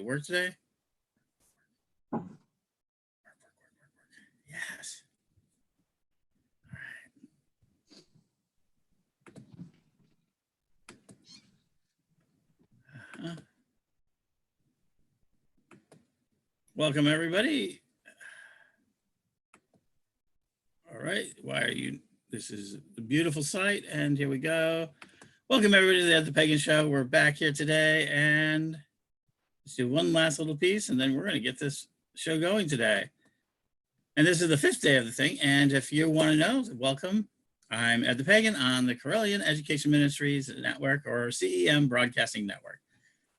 work today? Yes. All right. Welcome, everybody. All right. Why are you? This is a beautiful site, and here we go. Welcome, everybody, to the Pagan Show. We're back here today, and let's do one last little piece, and then we're going to get this show going today. And this is the 5th day of the thing. And if you want to know, welcome. I'm Ed the Pagan on the Correllian Education Ministries Network, or CEM Broadcasting Network.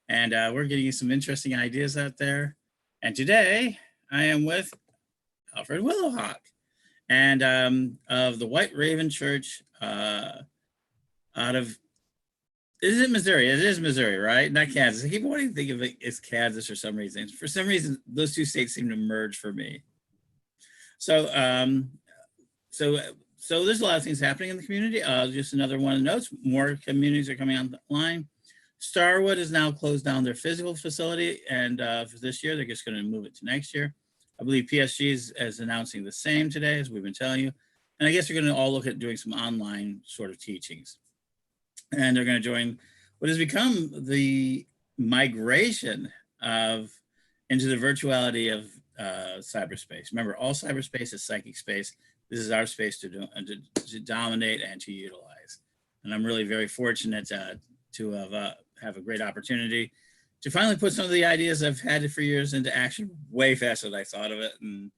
And we're getting you some interesting ideas out there. And today I am with Alfred Willowhawk, and of the White Rayvn Church out of, is it Missouri? It is Missouri, right? Not Kansas. I keep wanting to think of it as Kansas for some reason. For some reason, those two states seem to merge for me. So, so there's a lot of things happening in the community. Just another one of the notes, more communities are coming online. Starwood has now closed down their physical facility, and for this year, they're just going to move it to next year. I believe PSG is announcing the same today, as we've been telling you. And I guess they're going to all look at doing some online sort of teachings. And they're going to join what has become the migration into the virtuality of cyberspace. Remember, all cyberspace is psychic space. This is our space to dominate and to utilize. And I'm really very fortunate to have a great opportunity to finally put some of the ideas I've had for years into action way faster than I thought of it. And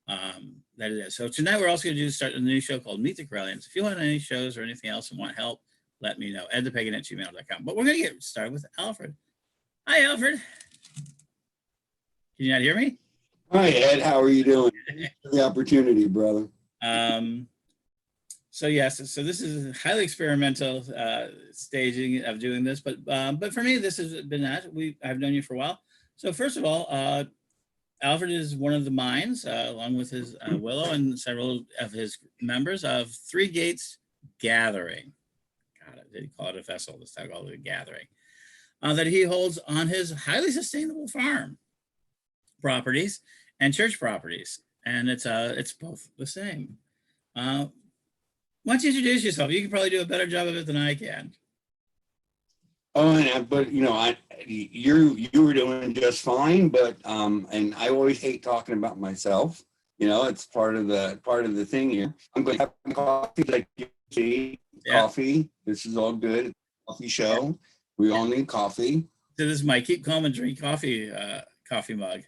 that it is. So tonight we're also going to start a new show called Meet the Correllians. If you want any shows or anything else and want help, let me know. edthepagan@gmail.com. But we're going to get started with Alfred. Hi, Alfred. Can you not hear me? Hi, Ed. How are you doing? Thanks for the opportunity, brother. So yes, so this is a highly experimental staging of doing this, but for me, this has been that. I've known you for a while. So first of all, Alfred is one of the minds, along with his Willow and several of his members, of Three Gates Gathering. God, I did call it a festival this time, called it a gathering, that he holds on his highly sustainable farm properties and church properties, and it's both the same. Why don't you introduce yourself? You can probably do a better job of it than I can. Oh, but you know, you were doing just fine. But and I always hate talking about myself. You know, it's part of the thing here. I'm going to have coffee, like you see, coffee. This is all good. Coffee show. Yeah. We all need coffee. So this is my keep calm and drink coffee coffee mug.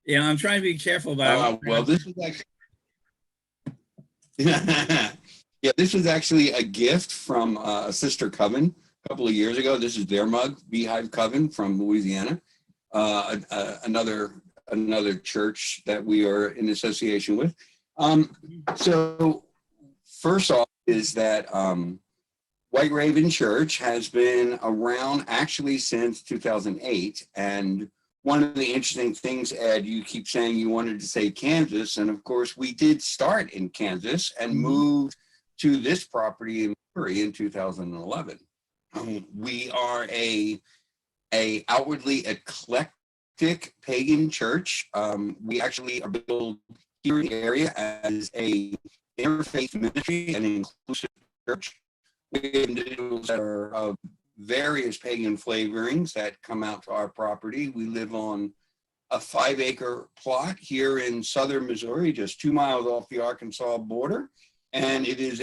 Yeah, I'm trying to be careful about. Well, this is actually. Yeah, this was actually a gift from a sister coven a couple of years ago. This is their mug, Beehive Coven from Louisiana, another church that we are in association with. So first off is that White Rayvn Church has been around actually since 2008. And one of the interesting things, Ed, you keep saying you wanted to say Kansas. And of course, we did start in Kansas and moved to this property in Missouri in 2011. We are a outwardly eclectic pagan church. We actually are built here in the area as a interfaith ministry and inclusive church. We have individuals that are of various pagan flavorings that come out to our property. We live on a 5-acre plot here in southern Missouri, just 2 miles off the Arkansas border. And it is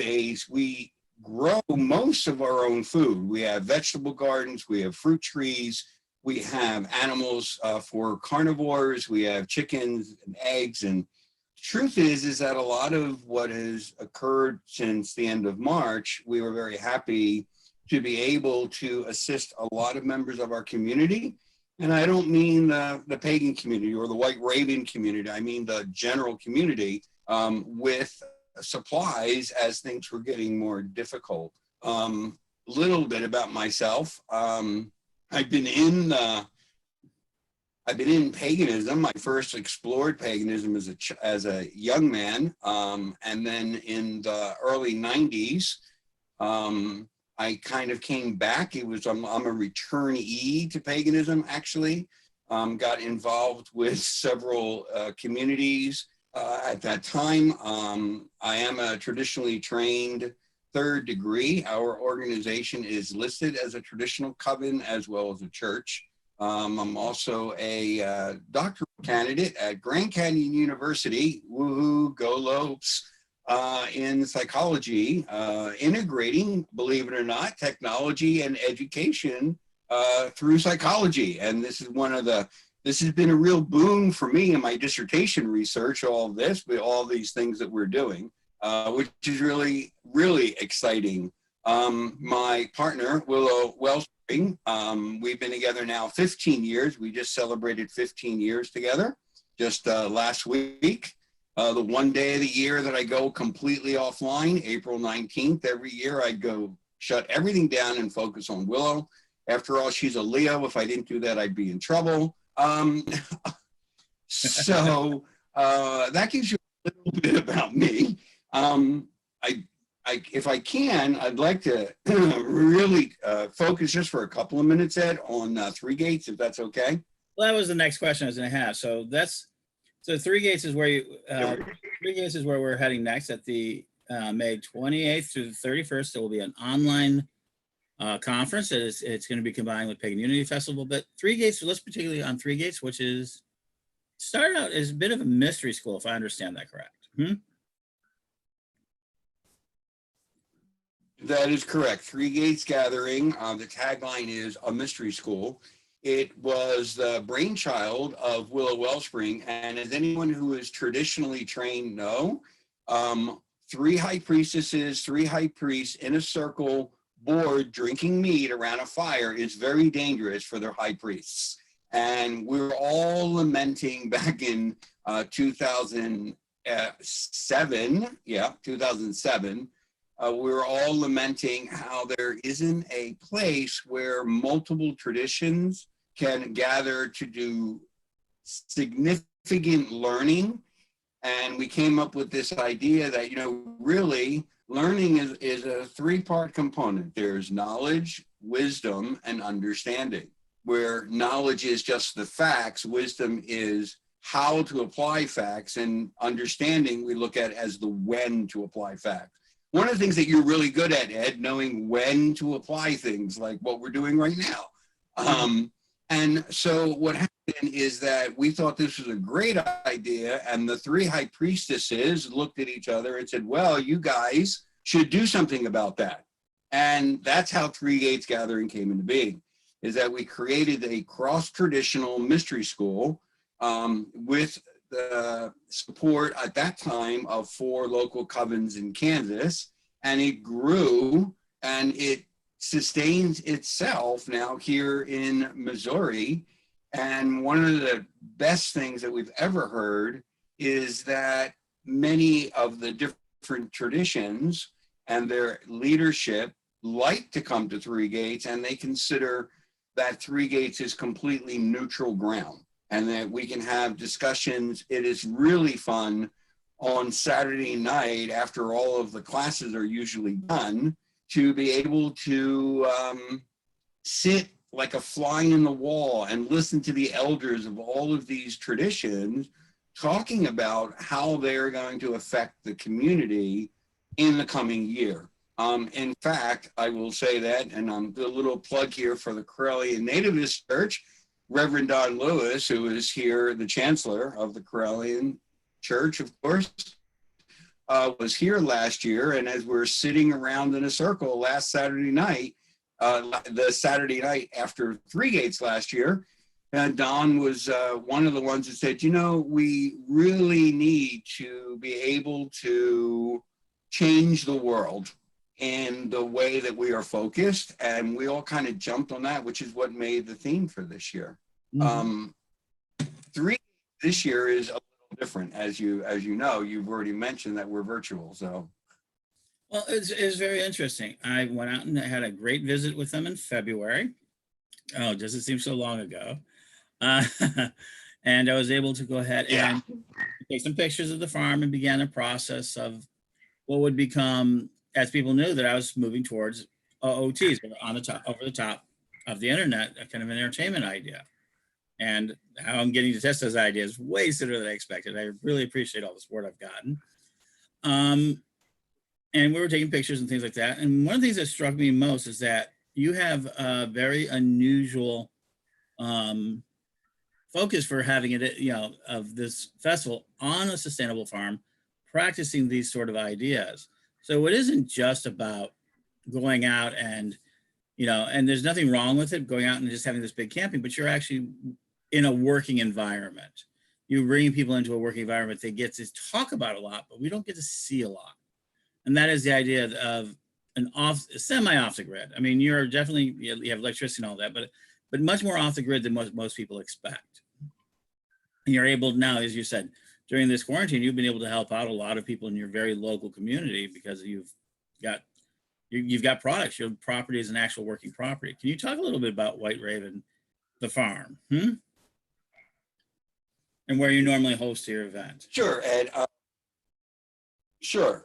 we grow most of our own food. We have vegetable gardens, we have fruit trees, we have animals for carnivores, we have chickens and eggs. And the truth is that a lot of what has occurred since the end of March, we were very happy to be able to assist a lot of members of our community. And I don't mean the pagan community or the White Rayvn community, I mean the general community with supplies as things were getting more difficult. Little bit about myself. I've been in paganism. I first explored paganism as a young man, and then in the early 90s, I kind of came back. I'm a returnee to paganism, actually. got involved with several communities at that time. I am a traditionally trained third degree. Our organization is listed as a traditional coven as well as a church. I'm also a doctoral candidate at Grand Canyon University, woohoo, go Lopes, in psychology, integrating, believe it or not, technology and education through psychology. And this has been a real boon for me in my dissertation research, all of this, but all these things that we're doing, which is really, really exciting. My partner, Willow Wellspring, we've been together now 15 years. We just celebrated 15 years together just last week. The one day of the year that I go completely offline, April 19th, every year I go shut everything down and focus on Willow. After all, she's a Leo. If I didn't do that, I'd be in trouble. So that gives you a little bit about me. If I can, I'd like to really focus just for a couple of minutes, Ed, on Three Gates, if that's okay. Well, that was the next question I was going to have. So Three Gates is where Three Gates is where we're heading next at the May 28th through the 31st. There will be an online conference. It's going to be combined with Pagan Unity Festival. But Three Gates, let's particularly on Three Gates, which is started out as a bit of a mystery school, if I understand that correct. That is correct. Three Gates Gathering. The tagline is a mystery school. It was the brainchild of Willow Wellspring, and as anyone who is traditionally trained know, three high priestesses, three high priests in a circle board drinking mead around a fire is very dangerous for their high priests. And we were all lamenting back in 2007, we were all lamenting how there isn't a place where multiple traditions can gather to do significant learning. And we came up with this idea that, really learning is a three-part component. There's knowledge, wisdom, and understanding. Where knowledge is just the facts, wisdom is how to apply facts, and understanding we look at as the when to apply facts. One of the things that you're really good at, Ed, knowing when to apply things like what we're doing right now. And so what happened is that we thought this was a great idea, and the three high priestesses looked at each other and said, well, you guys should do something about that. And that's how Three Gates Gathering came into being, is that we created a cross-traditional mystery school with the support at that time of 4 local covens in Kansas, and it grew and it sustains itself now here in Missouri. And one of the best things that we've ever heard is that many of the different traditions and their leadership like to come to Three Gates, and they consider that Three Gates is completely neutral ground, and that we can have discussions. It is really fun on Saturday night after all of the classes are usually done to be able to sit like a fly in the wall and listen to the elders of all of these traditions talking about how they're going to affect the community in the coming year. In fact, I will say that, and I'm a little plug here for the Corellian Nativist Church, Reverend Don Lewis, who is here, the Chancellor of the Corellian Church, of course, was here last year. And as we're sitting around in a circle last Saturday night, the Saturday night after Three Gates last year, Don was one of the ones that said, we really need to be able to change the world in the way that we are focused. And we all kind of jumped on that, which is what made the theme for this year. Mm-hmm. Three this year is a little different, as you know. You've already mentioned that we're virtual, so. Well, it's very interesting. I went out and had a great visit with them in February. Oh, does it seem so long ago? And I was able to go ahead and take some pictures of the farm and began a process of what would become, as people knew that I was moving towards OTs on the top, over the top of the internet, a kind of an entertainment idea. And how I'm getting to test those ideas way sooner than I expected. I really appreciate all the support I've gotten. And we were taking pictures and things like that. And one of the things that struck me most is that you have a very unusual focus for having it, of this festival on a sustainable farm, practicing these sort of ideas. So it isn't just about going out and, and there's nothing wrong with it, going out and just having this big camping, but you're actually in a working environment. You're bringing people into a working environment they get to talk about a lot, but we don't get to see a lot. And that is the idea of semi off the grid. I mean, you're definitely, you have electricity and all that, but much more off the grid than most people expect. And you're able now, as you said, during this quarantine, you've been able to help out a lot of people in your very local community because you've got products. Your property is an actual working property. Can you talk a little bit about White Rayvn, the farm, and where you normally host your event? Sure, Ed. Sure.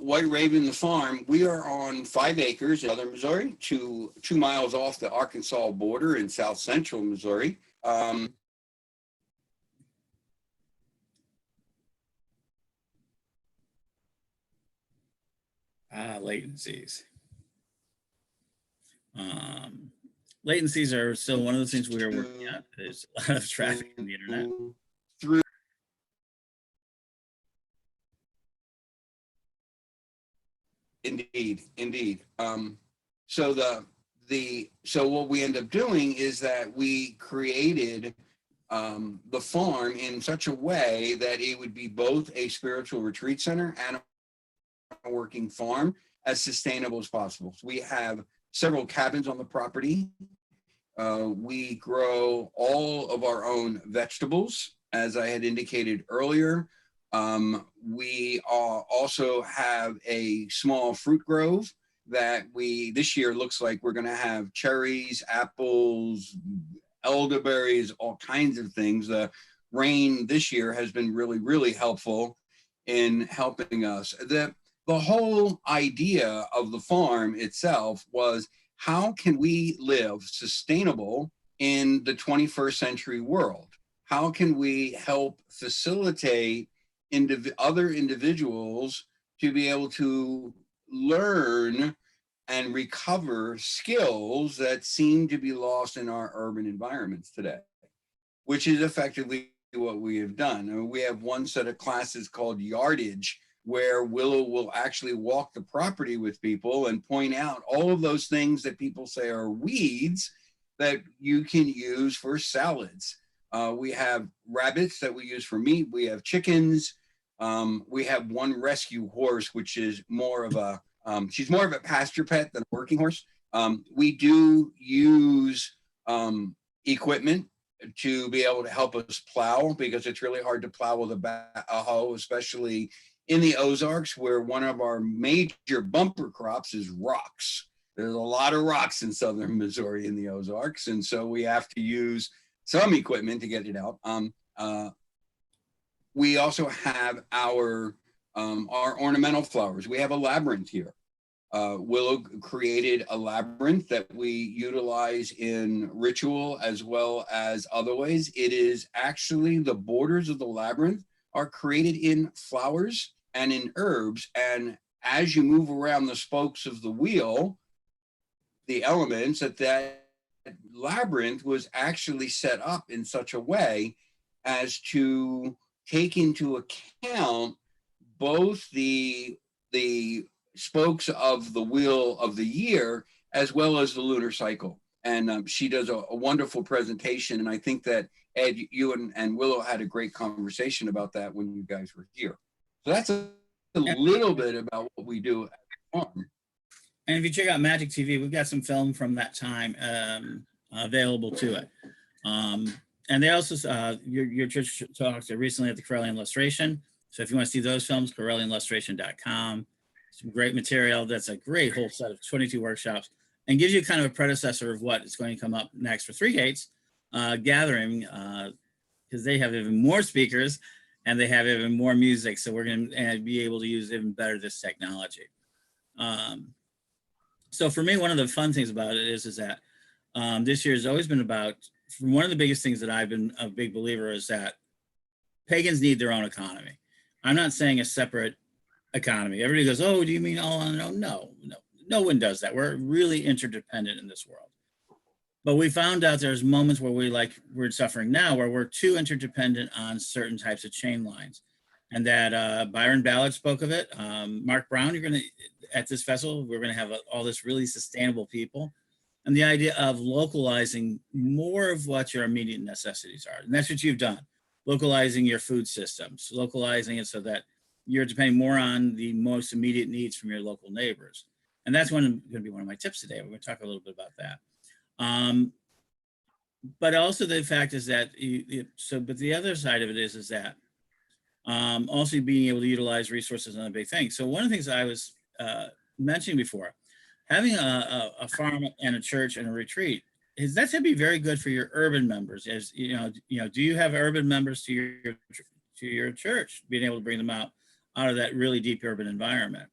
White Rayvn, the farm, we are on 5 acres in southern Missouri, 2 miles off the Arkansas border in south central Missouri. Latencies. Latencies are still one of the things we are working at. There's a lot of traffic in the internet. Indeed. So what we end up doing is that we created the farm in such a way that it would be both a spiritual retreat center and a working farm as sustainable as possible. So we have several cabins on the property. We grow all of our own vegetables, as I had indicated earlier. We also have a small fruit grove that this year looks like we're going to have cherries, apples, elderberries, all kinds of things. The rain this year has been really, really helpful in helping us. The whole idea of the farm itself was, how can we live sustainable in the 21st century world? How can we help facilitate other individuals to be able to learn and recover skills that seem to be lost in our urban environments today, which is effectively what we have done. I mean, we have one set of classes called Yardage, where Willow will actually walk the property with people and point out all of those things that people say are weeds that you can use for salads. We have rabbits that we use for meat. We have chickens. We have one rescue horse, which is more of a, she's more of a pasture pet than a working horse. We do use equipment to be able to help us plow, because it's really hard to plow with a hoe, especially in the Ozarks, where one of our major bumper crops is rocks. There's a lot of rocks in southern Missouri in the Ozarks, and so we have to use some equipment to get it out. We also have our ornamental flowers. We have a labyrinth here. Willow created a labyrinth that we utilize in ritual as well as other ways. It is actually, the borders of the labyrinth are created in flowers and in herbs. And as you move around the spokes of the wheel, the elements that labyrinth was actually set up in such a way as to take into account both the spokes of the wheel of the year as well as the lunar cycle. And she does a wonderful presentation. And I think that Ed, you and Willow had a great conversation about that when you guys were here. So that's a little bit about what we do at the farm. And if you check out Magic TV, we've got some film from that time available to it. And they also, your church talked recently at the Correllian Illustration. So if you want to see those films, CorrellianIllustration.com. Some great material. That's a great whole set of 22 workshops, and gives you kind of a predecessor of what is going to come up next for Three Gates Gathering, because they have even more speakers and they have even more music. So we're going to be able to use even better this technology. So for me, one of the fun things about it is that this year has always been about one of the biggest things that I've been a big believer is that pagans need their own economy. I'm not saying a separate economy. Everybody goes, oh, do you mean all on their own? No, no one does that. We're really interdependent in this world. But we found out there's moments where we're suffering now, where we're too interdependent on certain types of chain lines. And that Byron Ballard spoke of it. Mark Brown, at this festival, we're going to have all this really sustainable people. And the idea of localizing more of what your immediate necessities are. And that's what you've done. Localizing your food systems, localizing it so that you're depending more on the most immediate needs from your local neighbors. And that's going to be one of my tips today. We're going to talk a little bit about that. But also the fact is that, but the other side of it is that also being able to utilize resources on a big thing. So one of the things I was mentioning before, having a farm and a church and a retreat, that's going to be very good for your urban members. As you know, do you have urban members to your church, being able to bring them out of that really deep urban environment?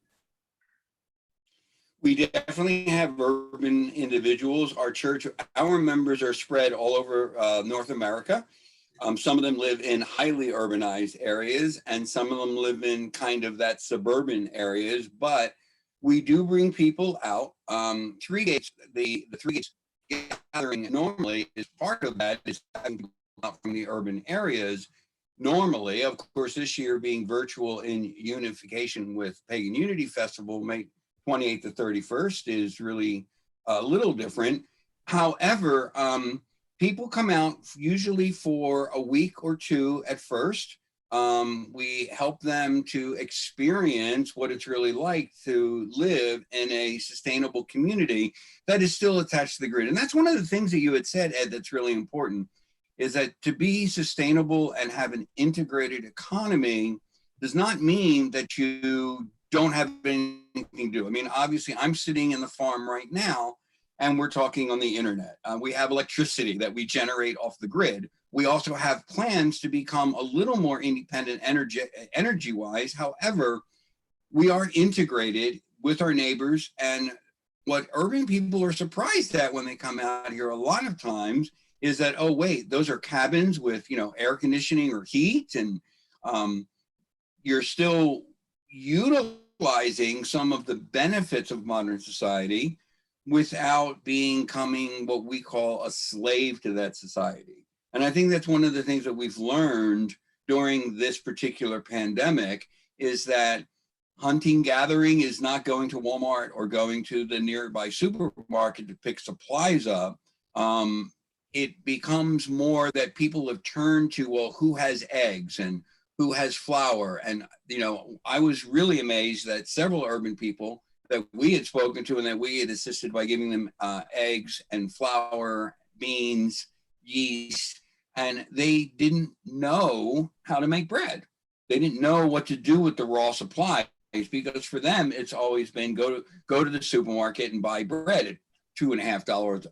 We definitely have urban individuals. Our members are spread all over North America. Some of them live in highly urbanized areas, and some of them live in kind of that suburban areas. But we do bring people out. Three Gates, the Three Gates gathering normally is part of that is having people out from the urban areas. Normally, of course, this year being virtual in unification with Pagan Unity Festival, May 28th to 31st is really a little different. However, people come out usually for a week or two at first. We help them to experience what it's really like to live in a sustainable community that is still attached to the grid. And that's one of the things that you had said, Ed, that's really important, is that to be sustainable and have an integrated economy does not mean that you don't have anything to do. I mean, obviously, I'm sitting in the farm right now, and we're talking on the internet. We have electricity that we generate off the grid. We also have plans to become a little more independent energy-wise. However, we are integrated with our neighbors. And what urban people are surprised at when they come out here a lot of times is that, oh, wait, those are cabins with, air conditioning or heat. And you're still utilizing some of the benefits of modern society without becoming what we call a slave to that society. And I think that's one of the things that we've learned during this particular pandemic is that hunting gathering is not going to Walmart or going to the nearby supermarket to pick supplies up. It becomes more that people have turned to, well, who has eggs and who has flour. And, I was really amazed that several urban people that we had spoken to and that we had assisted by giving them eggs and flour, beans, yeast, and they didn't know how to make bread. They didn't know what to do with the raw supplies because for them, it's always been go to the supermarket and buy bread at $2.50,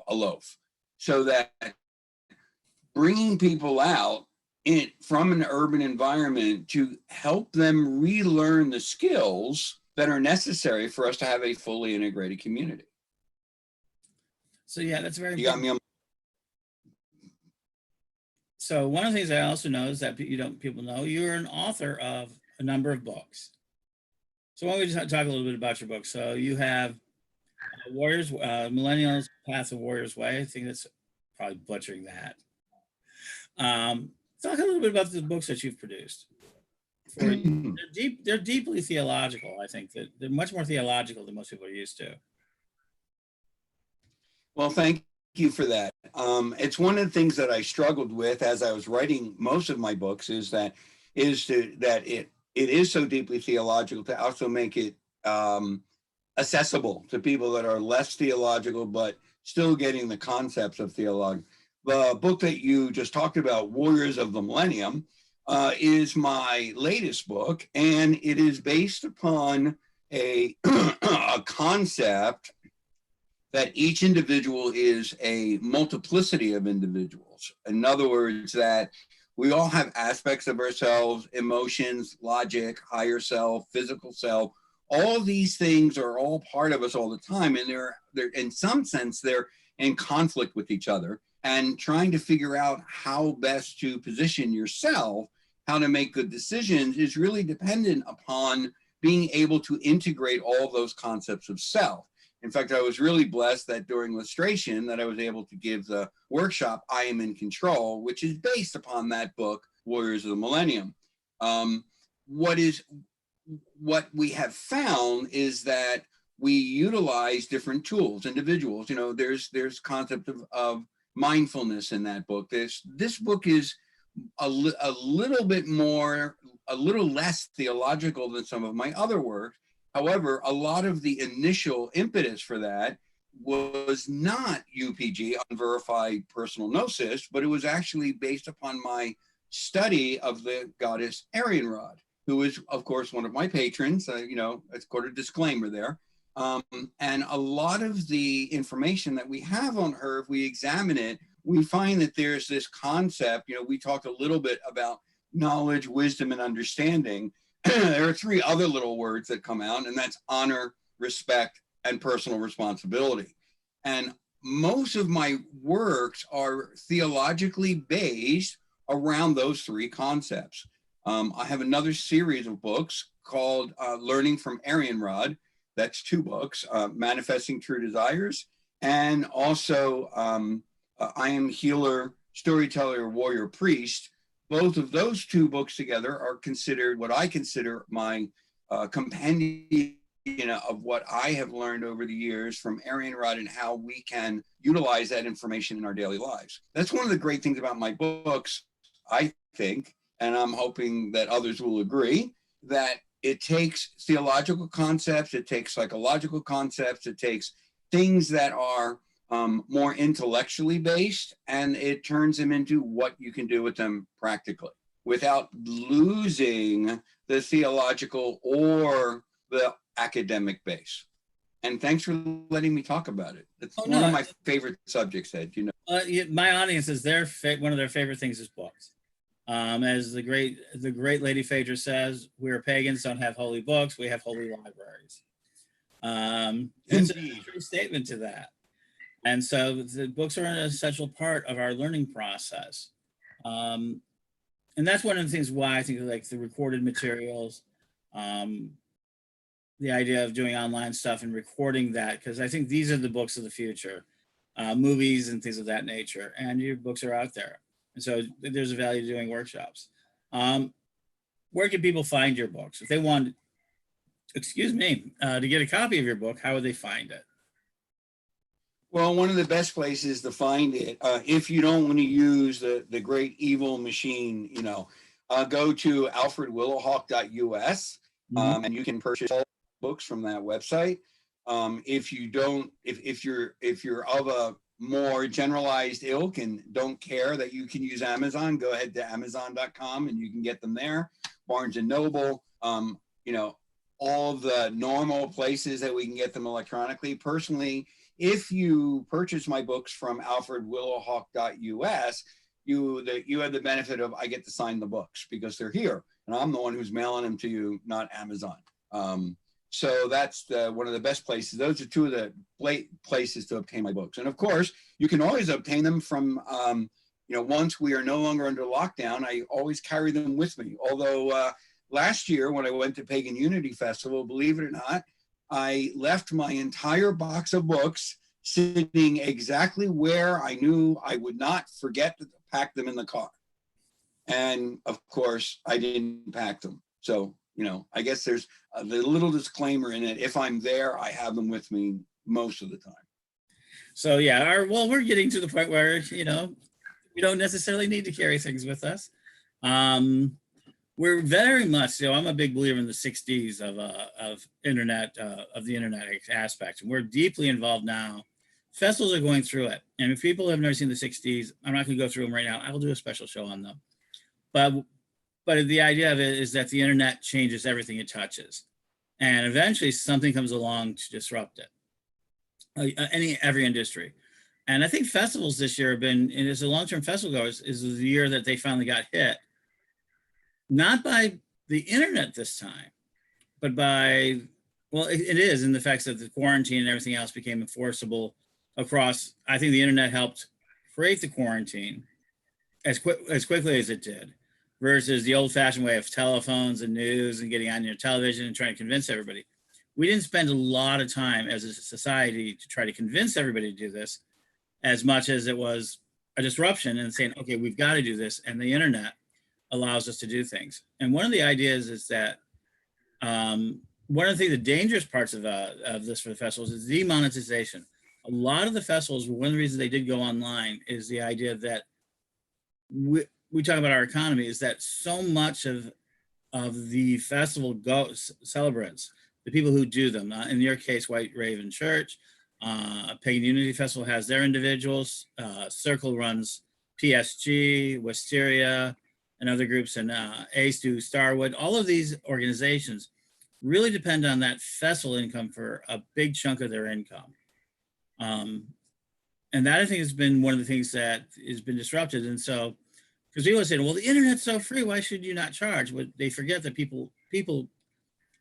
a loaf. So that bringing people out from an urban environment to help them relearn the skills that are necessary for us to have a fully integrated community. So yeah, that's very you got me on. So one of the things I also know is that people know you're an author of a number of books. So why don't we just talk a little bit about your book? So you have Warriors, Millennials, Path of Warrior's Way. I think that's probably butchering that. Talk a little bit about the books that you've produced. They're deeply theological. I think that they're much more theological than most people are used to. Well, thank you for that. It's one of the things that I struggled with as I was writing most of my books is that it is so deeply theological to also make it accessible to people that are less theological, but still getting the concepts of theology. The book that you just talked about, Warriors of the Millennium, is my latest book, and it is based upon a concept that each individual is a multiplicity of individuals. In other words, that we all have aspects of ourselves, emotions, logic, higher self, physical self. All these things are all part of us all the time, and they're in some sense, they're in conflict with each other. and trying to figure out how best to position yourself, how to make good decisions is really dependent upon being able to integrate all those concepts of self. In fact, I was really blessed that during illustration that I was able to give the workshop, I Am in Control, which is based upon that book, Warriors of the Millennium. What we have found is that we utilize different tools, individuals. You know, there's concept of mindfulness in that book. This book is a little bit more, a little less theological than some of my other work. However, a lot of the initial impetus for that was not UPG, unverified personal gnosis, but it was actually based upon my study of the goddess Arianrod, who is, of course, one of my patrons. You know, it's got a disclaimer there. And a lot of the information that we have on her, if we examine it, we find that there's this concept. You know, we talked a little bit about knowledge, wisdom, and understanding. There are three other little words that come out, and that's honor, respect, and personal responsibility. And most of my works are theologically based around those three concepts. I have another series of books called Learning from Arianrod. That's 2 books, Manifesting True Desires, and also I Am Healer, Storyteller, Warrior, Priest. Both of those 2 books together are considered what I consider my compendium of what I have learned over the years from Arianrod and how we can utilize that information in our daily lives. That's one of the great things about my books, I think, and I'm hoping that others will agree, that it takes theological concepts, it takes psychological concepts, it takes things that are more intellectually based, and it turns them into what you can do with them practically without losing the theological or the academic base. And thanks for letting me talk about it. It's one of my favorite subjects, Ed, you know. My audience is one of their favorite things is books. As the great Lady Phaedra says, we're pagans, don't have holy books, we have holy libraries. It's a true statement to that. And so the books are an essential part of our learning process. And that's one of the things why I think like the recorded materials, the idea of doing online stuff and recording that, because I think these are the books of the future, movies and things of that nature, and your books are out there. And so there's a value to doing workshops. Where can people find your books? If they want, to get a copy of your book, how would they find it? Well, one of the best places to find it, if you don't want to use the great evil machine, you know, go to alfredwillowhawk.us, and you can purchase all books from that website. If you're of a more generalized ilk and don't care that you can use Amazon, go ahead to amazon.com and you can get them there. Barnes and Noble, you know, all the normal places that we can get them electronically. Personally, if you purchase my books from alfredwillowhawk.us, you have the benefit of I get to sign the books because they're here and I'm the one who's mailing them to you, not Amazon. So that's one of the best places. Those are 2 of the places to obtain my books. And of course, you can always obtain them from, you know, once we are no longer under lockdown, I always carry them with me. Although last year when I went to Pagan Unity Festival, believe it or not, I left my entire box of books sitting exactly where I knew I would not forget to pack them in the car. And of course, I didn't pack them. So, you know, I guess there's a little disclaimer in it. If I'm there, I have them with me most of the time. So yeah, we're getting to the point where, you know, we don't necessarily need to carry things with us. We're very much, you know, I'm a big believer in the 60s of internet, of the internet aspect. And we're deeply involved now. Festivals are going through it. And if people have never seen the 60s, I'm not going to go through them right now. I will do a special show on them. But the idea of it is that the internet changes everything it touches. And eventually something comes along to disrupt it. Every industry. And I think festivals this year have been, and as a long-term festival goes, is the year that they finally got hit. Not by the internet this time, but by, well, it is in the fact that the quarantine and everything else became enforceable across. I think the internet helped create the quarantine as quickly as it did, versus the old-fashioned way of telephones and news and getting on your television and trying to convince everybody. We didn't spend a lot of time as a society to try to convince everybody to do this, as much as it was a disruption and saying, okay, we've got to do this. And the internet allows us to do things. And one of the ideas is that one of the dangerous parts of this for the festivals is demonetization. A lot of the festivals, one of the reasons they did go online is the idea that we talk about our economy, is that so much of the festival celebrants, the people who do them, in your case, White Rayvn Church, Pagan Unity Festival has their individuals, Circle runs PSG, Wisteria, and other groups, and Ace do Starwood. All of these organizations really depend on that festival income for a big chunk of their income. And that, I think, has been one of the things that has been disrupted. And so, because people say, well, the internet's so free, why should you not charge? But they forget that people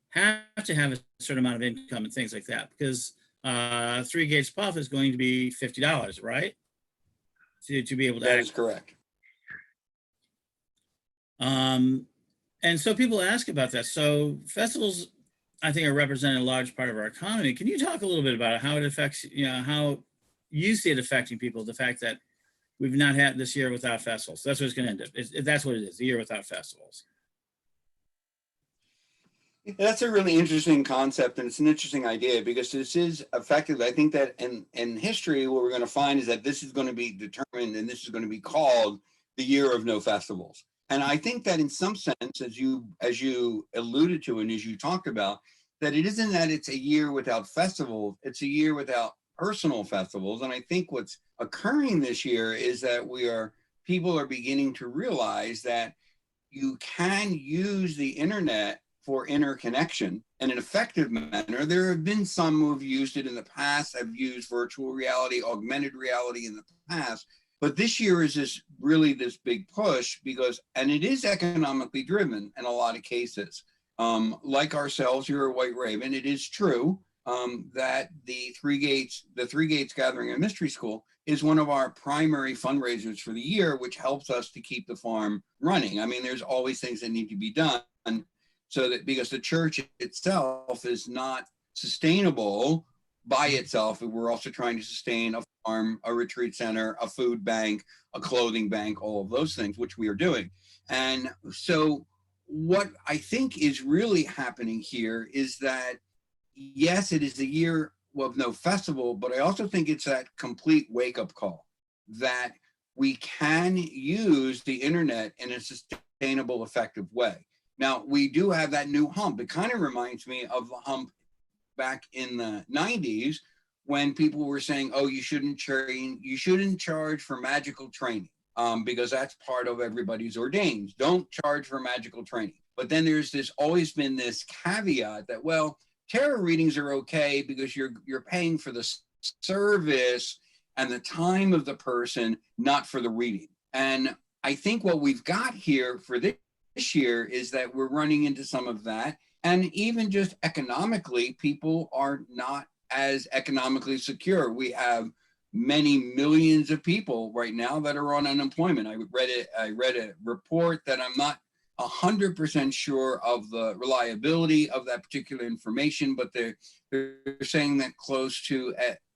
have to have a certain amount of income and things like that, because Three Gates Puff is going to be $50, right? To be able to. That is correct. And so people ask about that. So festivals, I think, are representing a large part of our economy. Can you talk a little bit about how it affects, how you see it affecting people, the fact that we've not had this year without festivals? That's what it's going to end up. That's what it is, the year without festivals. That's a really interesting concept, and it's an interesting idea, because this is effective. I think that in history, what we're going to find is that this is going to be determined, and this is going to be called the year of no festivals. And I think that in some sense, as you alluded to and as you talked about, that it isn't that it's a year without festivals, it's a year without personal festivals. And I think what's occurring this year is that people are beginning to realize that you can use the internet for interconnection in an effective manner. There have been some who have used it in the past, have used virtual reality, augmented reality in the past. But this year is this big push, and it is economically driven in a lot of cases. Like ourselves here at White Rayvn, it is true that the Three Gates Gathering and Mystery School is one of our primary fundraisers for the year, which helps us to keep the farm running. I mean, there's always things that need to be done, so that because the church itself is not sustainable by itself, we're also trying to sustain a farm, a retreat center, a food bank, a clothing bank, all of those things, which we are doing. And so what I think is really happening here is that, yes, it is the year of no festival, but I also think it's that complete wake-up call that we can use the internet in a sustainable, effective way. Now, we do have that new hump. It kind of reminds me of the hump back in the 90s when people were saying, oh, you shouldn't charge for magical training because that's part of everybody's ordained. Don't charge for magical training. But then there's always been this caveat that, well, tarot readings are okay because you're paying for the service and the time of the person, not for the reading. And I think what we've got here for this year is that we're running into some of that. And even just economically, people are not as economically secure. We have many millions of people right now that are on unemployment. I read a report that I'm not 100% sure of the reliability of that particular information, but they're saying that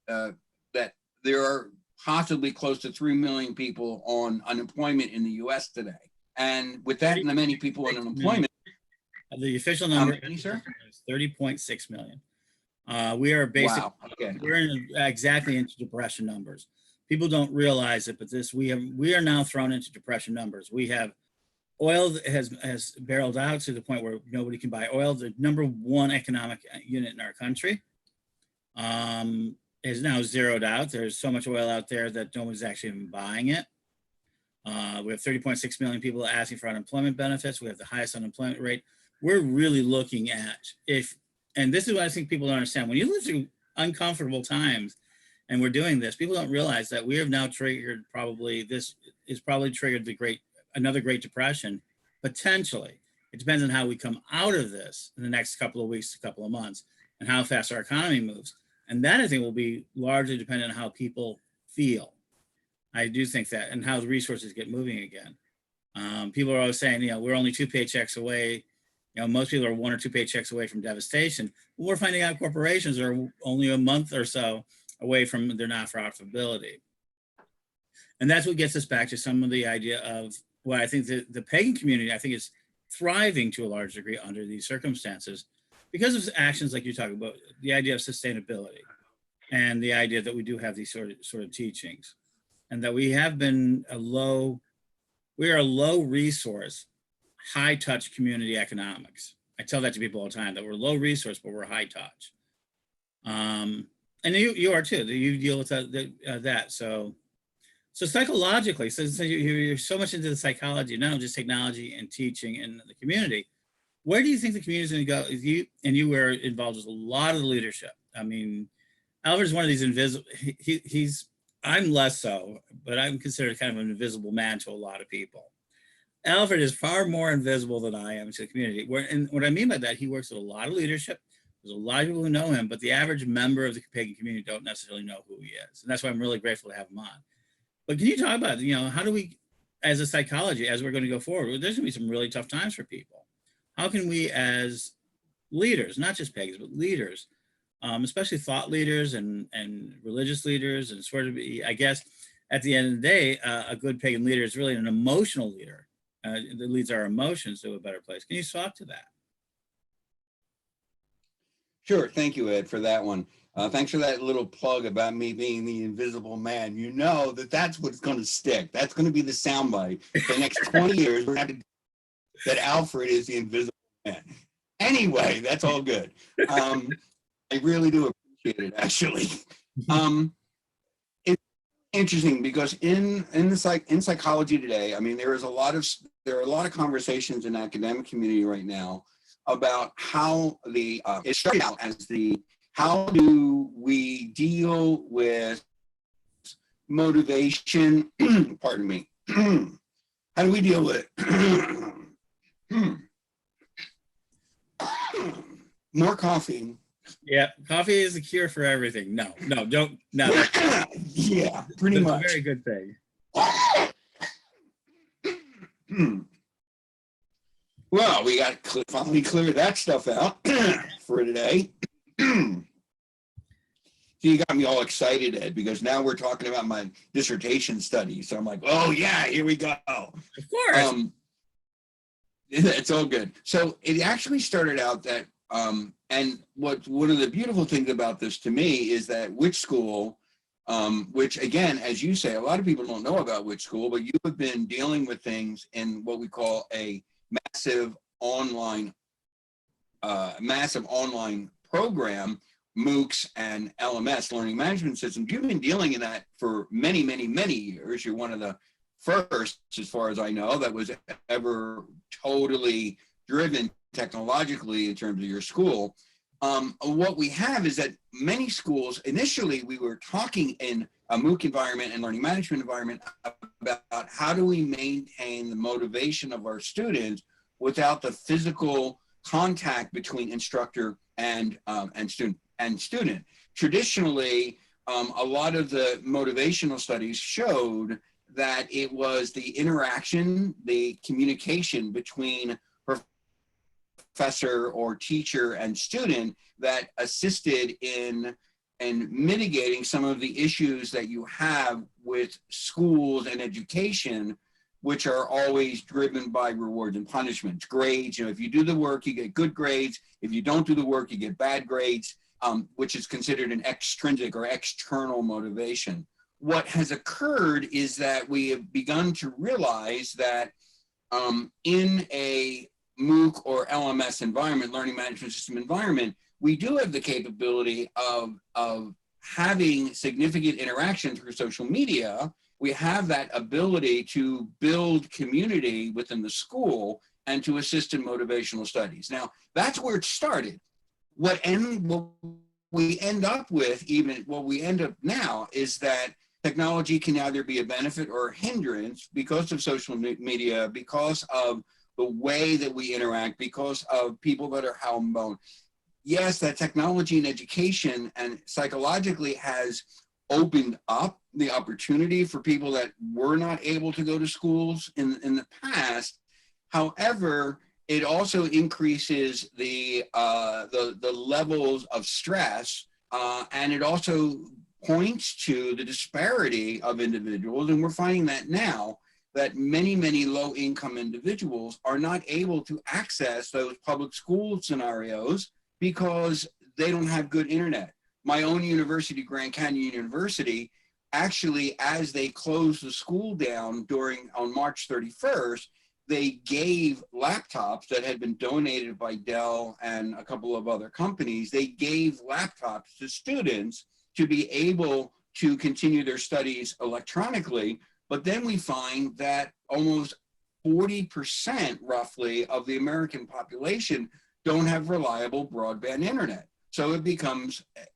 that there are possibly close to 3 million people on unemployment in the U.S. today. And with that many people on unemployment, the official number is 30.6 million. We are basically, wow. Okay. We're exactly into depression numbers. People don't realize it, but we are now thrown into depression numbers. We have oil that has barreled out to the point where nobody can buy oil. The number one economic unit in our country is now zeroed out. There's so much oil out there that no one's actually even buying it. We have 30.6 million people asking for unemployment benefits. We have the highest unemployment rate. We're really looking at and this is what I think people don't understand. When you live through uncomfortable times and we're doing this, people don't realize that we have now triggered another Great Depression, potentially. It depends on how we come out of this in the next couple of weeks, a couple of months, and how fast our economy moves. And that, I think, will be largely dependent on how people feel. I do think that, and how the resources get moving again. People are always saying, we're only 2 paychecks away. Most people are 1 or 2 paychecks away from devastation. We're finding out corporations are only a month or so away from their not-for-profitability. And that's what gets us back to some of the idea of what I think the pagan community, I think, is thriving to a large degree under these circumstances because of actions like you talk about, the idea of sustainability and the idea that we do have these sort of teachings, and that we have been we are a low resource, high touch community economics. I tell that to people all the time, that we're low resource, but we're high touch. And you are too, you deal with that. So psychologically, so you're so much into the psychology, not just technology and teaching and the community, where do you think the community is going to go? You were involved with a lot of the leadership. I mean, Alfred is one of these invisible, I'm less so, but I'm considered kind of an invisible man to a lot of people. Alfred is far more invisible than I am to the community. And what I mean by that, he works with a lot of leadership. There's a lot of people who know him, but the average member of the pagan community don't necessarily know who he is. And that's why I'm really grateful to have him on. But can you talk about, how do we, as a psychology, as we're going to go forward, there's going to be some really tough times for people. How can we as leaders, not just pagans, but leaders, especially thought leaders and religious leaders, and sort of, I guess, at the end of the day, a good pagan leader is really an emotional leader that leads our emotions to a better place. Can you talk to that? Sure. Thank you, Ed, for that one. Thanks for that little plug about me being the invisible man. You know that's what's going to stick. That's going to be the soundbite. For the next 20 years, we're going to have that Alfred is the invisible man. Anyway, that's all good. I really do appreciate it, actually. It's interesting because in psychology today, I mean, there are a lot of conversations in the academic community right now about how it started out as how do we deal with motivation? Pardon me. How do we deal with it? More coffee. Yeah, coffee is the cure for everything. No, don't. No. Yeah, pretty much. A very good thing. Well, we got finally cleared that stuff out for today. You got me all excited, Ed, because now we're talking about my dissertation study. So I'm like, oh yeah, here we go. Of course. It's all good. So it actually started out that, and one of the beautiful things about this to me is that Witch School, which again, as you say, a lot of people don't know about Witch School, but you have been dealing with things in what we call a massive online program, MOOCs and LMS, learning management systems. You've been dealing in that for many, many, many years. You're one of the first, as far as I know, that was ever totally driven technologically in terms of your school. What we have is that many schools, initially we were talking in a MOOC environment and learning management environment about how do we maintain the motivation of our students without the physical contact between instructor and student. Traditionally, a lot of the motivational studies showed that it was the interaction, the communication between professor or teacher and student that assisted in mitigating some of the issues that you have with schools and education, which are always driven by rewards and punishments. Grades, if you do the work, you get good grades. If you don't do the work, you get bad grades, which is considered an extrinsic or external motivation. What has occurred is that we have begun to realize that in a MOOC or LMS environment, learning management system environment, we do have the capability of having significant interaction through social media. We have that ability to build community within the school and to assist in motivational studies. Now, that's where it started. What we end up now is that technology can either be a benefit or a hindrance because of social media, because of the way that we interact, because of people that are homebound. Yes, that technology in education and psychologically has opened up the opportunity for people that were not able to go to schools in the past. However, it also increases the levels of stress, and it also points to the disparity of individuals. And we're finding that now, that many low-income individuals are not able to access those public school scenarios because they don't have good internet. My own university, Grand Canyon University, actually, as they closed the school down on March 31st, they gave laptops that had been donated by Dell and a couple of other companies. They gave laptops to students to be able to continue their studies electronically. But then we find that almost 40% roughly of the American population don't have reliable broadband internet. So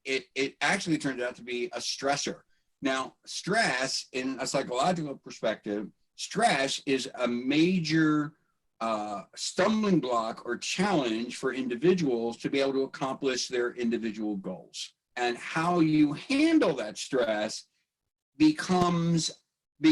it actually turns out to be a stressor. Now, stress, in a psychological perspective, stress is a major stumbling block or challenge for individuals to be able to accomplish their individual goals. And how you handle that stress becomes the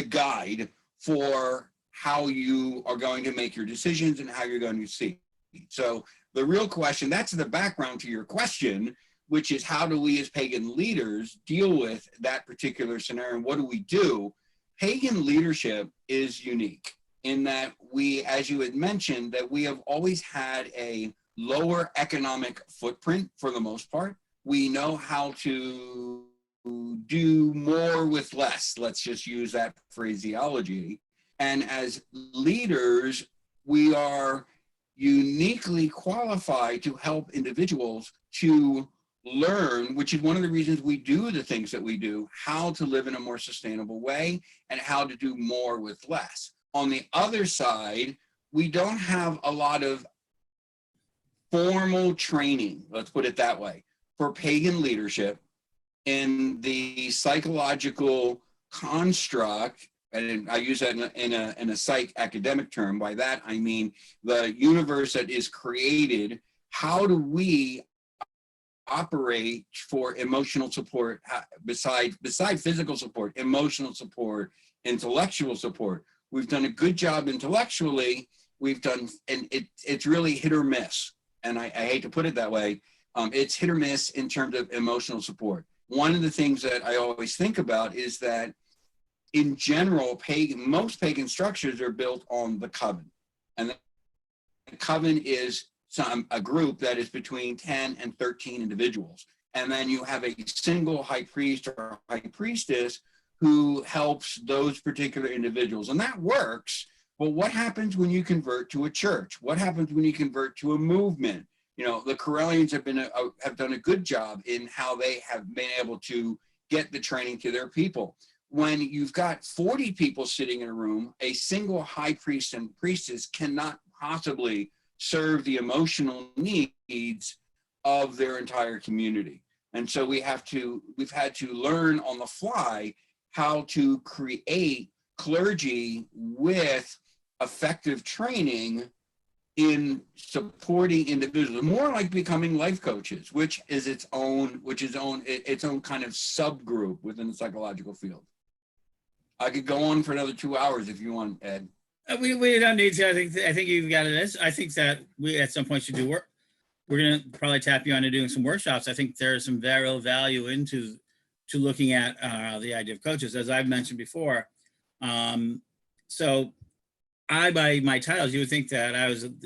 guide for how you are going to make your decisions and how you're going to see. So the real question, that's the background to your question, which is how do we as pagan leaders deal with that particular scenario? And what do we do? Pagan leadership is unique in that we, as you had mentioned, that we have always had a lower economic footprint for the most part. We know how to do more with less. Let's just use that phraseology. And as leaders, we are uniquely qualified to help individuals to learn, which is one of the reasons we do the things that we do, how to live in a more sustainable way and how to do more with less. On the other side, we don't have a lot of formal training, let's put it that way, for pagan leadership in the psychological construct. And I use that in a psych academic term. By that, I mean the universe that is created. How do we operate for emotional support, beside physical support, emotional support, intellectual support? We've done a good job intellectually. And it's really hit or miss. And I hate to put it that way. It's hit or miss in terms of emotional support. One of the things that I always think about is that in general, most pagan structures are built on the coven. And the coven is a group that is between 10 and 13 individuals. And then you have a single high priest or high priestess who helps those particular individuals. And that works. But what happens when you convert to a church? What happens when you convert to a movement? You know, the Corellians have done a good job in how they have been able to get the training to their people. When you've got 40 people sitting in a room, a single high priest and priestess cannot possibly serve the emotional needs of their entire community. And so we've had to learn on the fly how to create clergy with effective training in supporting individuals, more like becoming life coaches, which is its own kind of subgroup within the psychological field. I could go on for another 2 hours if you want, Ed. We don't need to. I think you've got it. I think that we at some point should do work. We're going to probably tap you onto doing some workshops. I think there's some very real value into looking at the idea of coaches, as I've mentioned before. So by my titles, you would think that I was, in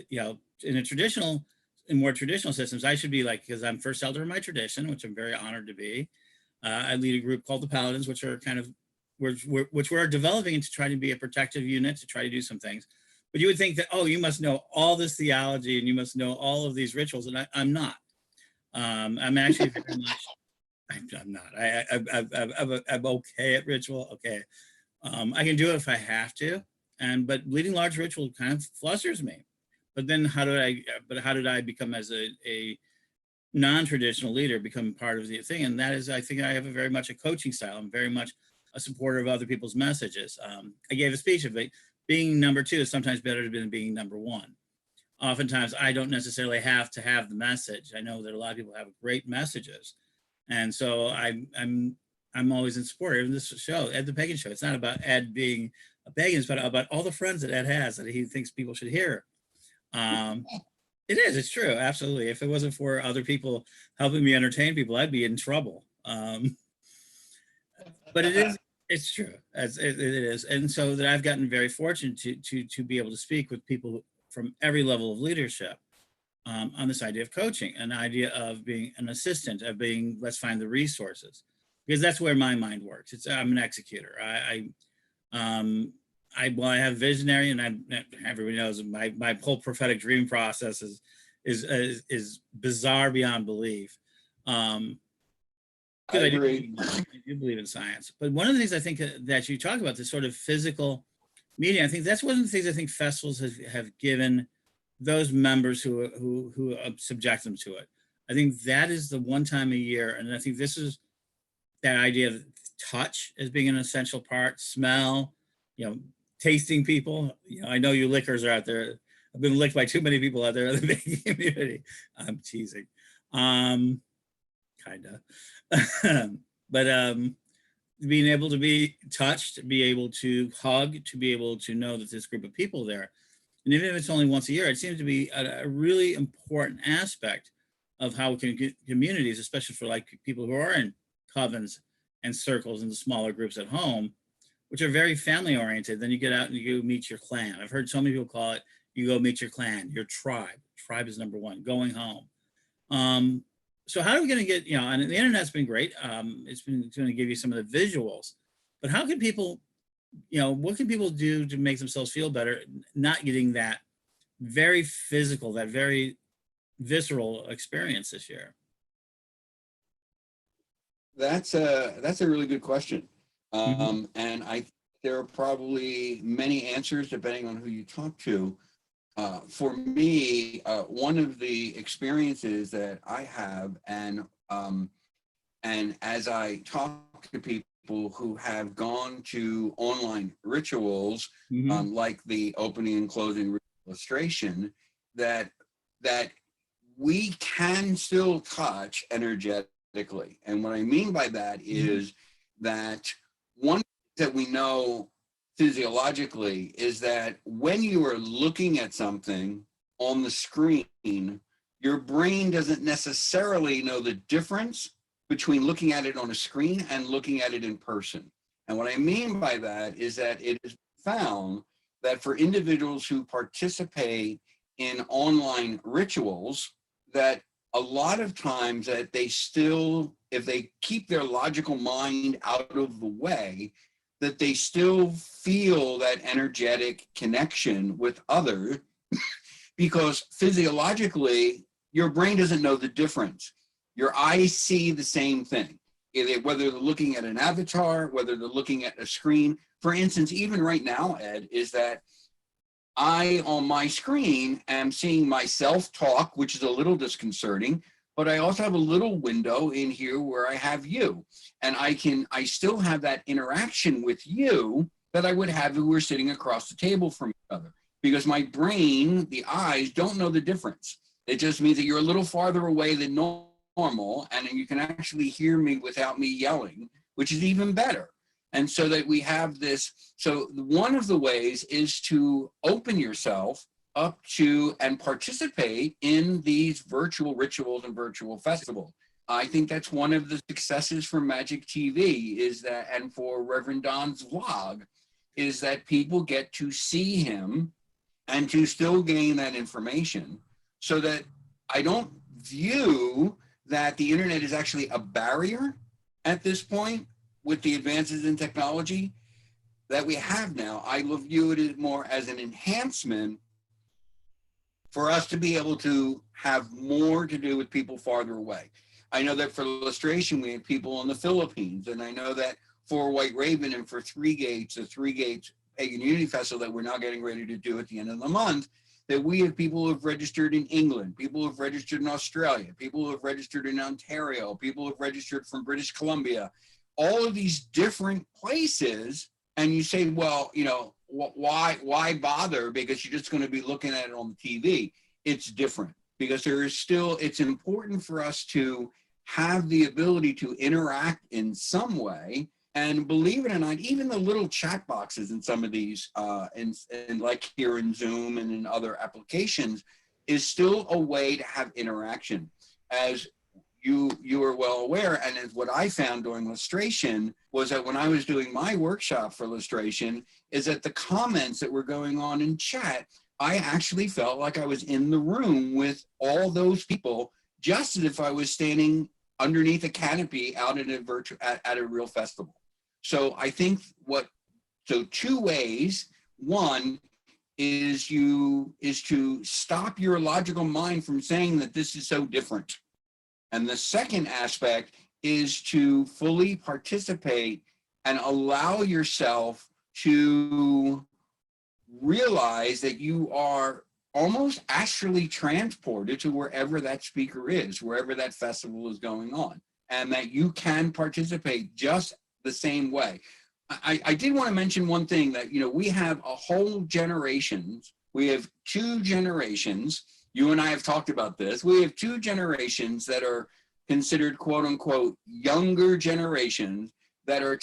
more traditional systems, I should be like, because I'm first elder in my tradition, which I'm very honored to be. I lead a group called the Paladins, which are which we're developing to try to be a protective unit to try to do some things. But you would think that, you must know all this theology and you must know all of these rituals, and I'm not. I'm actually very much. I'm not. I'm okay at ritual. Okay, I can do it if I have to, but leading large ritual kind of flusters me. But then how did I become, as a non-traditional leader, become part of the thing? And that is, I think I have very much a coaching style. I'm very much a supporter of other people's messages. I gave a speech of it. Being number two is sometimes better than being number one. oftentimes I don't necessarily have to have the message. I know that a lot of people have great messages. And so I'm always in support of this show, Ed the Pagan Show. It's not about Ed being a pagan, it's about all the friends that Ed has that he thinks people should hear. It is, it's true, absolutely. If it wasn't for other people helping me entertain people, I'd be in trouble. But it's true, it is. And so that I've gotten very fortunate to be able to speak with people from every level of leadership on this idea of coaching, an idea of being an assistant, of being, let's find the resources, because that's where my mind works. I'm an executor. Well, I have visionary, and everybody knows my whole prophetic dream process is bizarre beyond belief. I agree. I do believe in science, but one of the things I think that you talk about, this sort of physical media, I think that's one of the things I think festivals have given those members who subject them to it. I think that is the one time a year, and I think this is that idea of touch as being an essential part, smell, tasting people. I know you lickers are out there. I've been licked by too many people out there in the baking community. I'm teasing. Kinda. But being able to be touched, be able to hug, to be able to know that this group of people there, and even if it's only once a year, it seems to be a really important aspect of how we can get communities, especially for like people who are in covens and circles and the smaller groups at home, which are very family oriented. Then you get out and you go meet your clan. I've heard so many people call it, you go meet your clan, your tribe. Tribe is number one, going home. So how are we going to get, and the internet's been great. It's going to give you some of the visuals, but how can people, what can people do to make themselves feel better, not getting that very physical, that very visceral experience this year? That's a really good question. And there are probably many answers depending on who you talk to. For me, one of the experiences that I have, and as I talk to people who have gone to online rituals, like the opening and closing illustration, that we can still touch energetically. And what I mean by that is that one that we know physiologically is that when you are looking at something on the screen, your brain doesn't necessarily know the difference between looking at it on a screen and looking at it in person. And what I mean by that is that it is found that for individuals who participate in online rituals, that a lot of times that they still, if they keep their logical mind out of the way, that they still feel that energetic connection with others, because physiologically, your brain doesn't know the difference. Your eyes see the same thing, whether they're looking at an avatar, whether they're looking at a screen. For instance, even right now, Ed, is that I, on my screen, am seeing myself talk, which is a little disconcerting, but I also have a little window in here where I have you. And I still have that interaction with you that I would have if we were sitting across the table from each other, because my brain, the eyes, don't know the difference. It just means that you're a little farther away than normal, and you can actually hear me without me yelling, which is even better. And so that we have this, so one of the ways is to open yourself up to and participate in these virtual rituals and virtual festivals. I think that's one of the successes for Magic TV is that, and for Reverend Don's vlog, is that people get to see him and to still gain that information, so that I don't view that the internet is actually a barrier at this point with the advances in technology that we have now. I view it more as an enhancement for us to be able to have more to do with people farther away. I know that for illustration, we have people in the Philippines, and I know that for White Rayvn and for Three Gates, the Three Gates Pagan Unity Festival that we're now getting ready to do at the end of the month, that we have people who have registered in England, people who have registered in Australia, people who have registered in Ontario, people who have registered from British Columbia, all of these different places. And you say, well, why bother? Because you're just going to be looking at it on the TV. it's different, because there is still, it's important for us to have the ability to interact in some way. And believe it or not, even the little chat boxes in some of these, and like here in Zoom and in other applications, is still a way to have interaction. As you are well aware, and as what I found during illustration was that when I was doing my workshop for illustration, is that the comments that were going on in chat, I actually felt like I was in the room with all those people, just as if I was standing underneath a canopy out in at a real festival. So I think so two ways. One is to stop your logical mind from saying that this is so different. And the second aspect is to fully participate and allow yourself to realize that you are almost astrally transported to wherever that speaker is, wherever that festival is going on, and that you can participate just the same way. I did want to mention one thing, that, we have a whole generations. We have two generations. You and I have talked about this. We have two generations that are considered, quote unquote, younger generations that are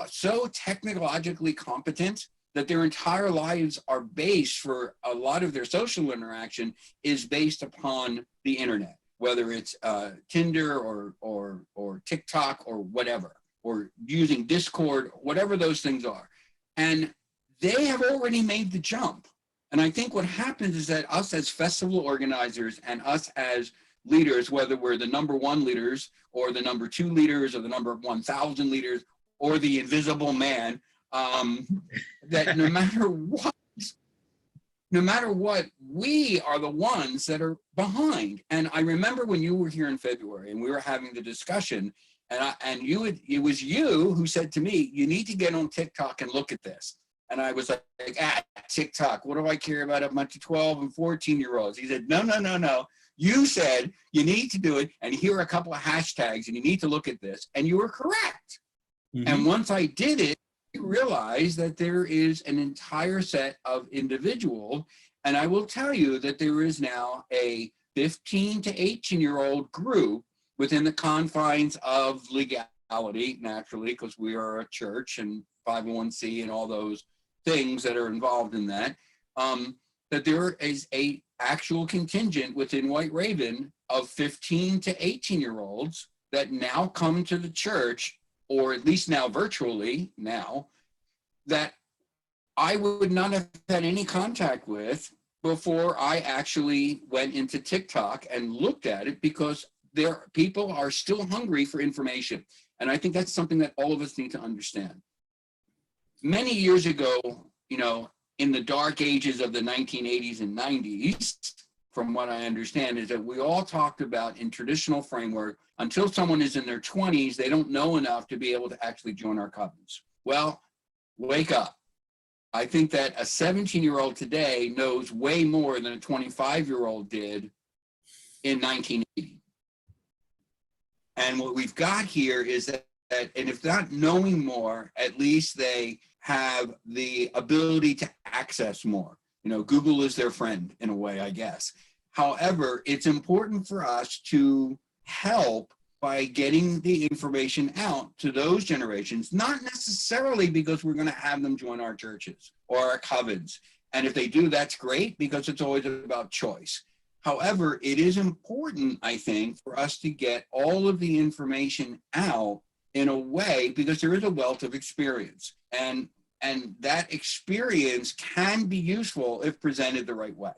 so technologically competent that their entire lives are based, for a lot of their social interaction is based upon the internet, whether it's Tinder or TikTok or whatever, or using Discord, whatever those things are. And they have already made the jump. And I think what happens is that us as festival organizers and us as leaders, whether we're the number 1 leaders or the number 2 leaders or the number 1,000 leaders or the invisible man, that no matter what, we are the ones that are behind. And I remember when you were here in February and we were having the discussion, it was you who said to me, you need to get on TikTok and look at this. And I was like, TikTok, what do I care about a bunch of 12 and 14-year-olds? He said, no. You said you need to do it, and here are a couple of hashtags, and you need to look at this. And you were correct. Mm-hmm. And once I did it, I realized that there is an entire set of individuals. And I will tell you that there is now a 15 to 18-year-old group within the confines of legality, naturally, because we are a church and 501c and all those things that are involved in that, that there is a actual contingent within White Rayvn of 15 to 18-year-olds that now come to the church, or at least now virtually now, that I would not have had any contact with before I actually went into TikTok and looked at it, because people are still hungry for information. And I think that's something that all of us need to understand. Many years ago, in the dark ages of the 1980s and 90s, from what I understand, is that we all talked about in traditional framework, until someone is in their 20s, they don't know enough to be able to actually join our covenants. Well, wake up. I think that a 17-year-old today knows way more than a 25-year-old did in 1980. And what we've got here is that, and if not knowing more, at least they have the ability to access more. Google is their friend in a way, I guess. However, it's important for us to help by getting the information out to those generations, not necessarily because we're going to have them join our churches or our covens. And if they do, that's great, because it's always about choice. However, it is important, I think, for us to get all of the information out in a way, because there is a wealth of experience. And that experience can be useful if presented the right way.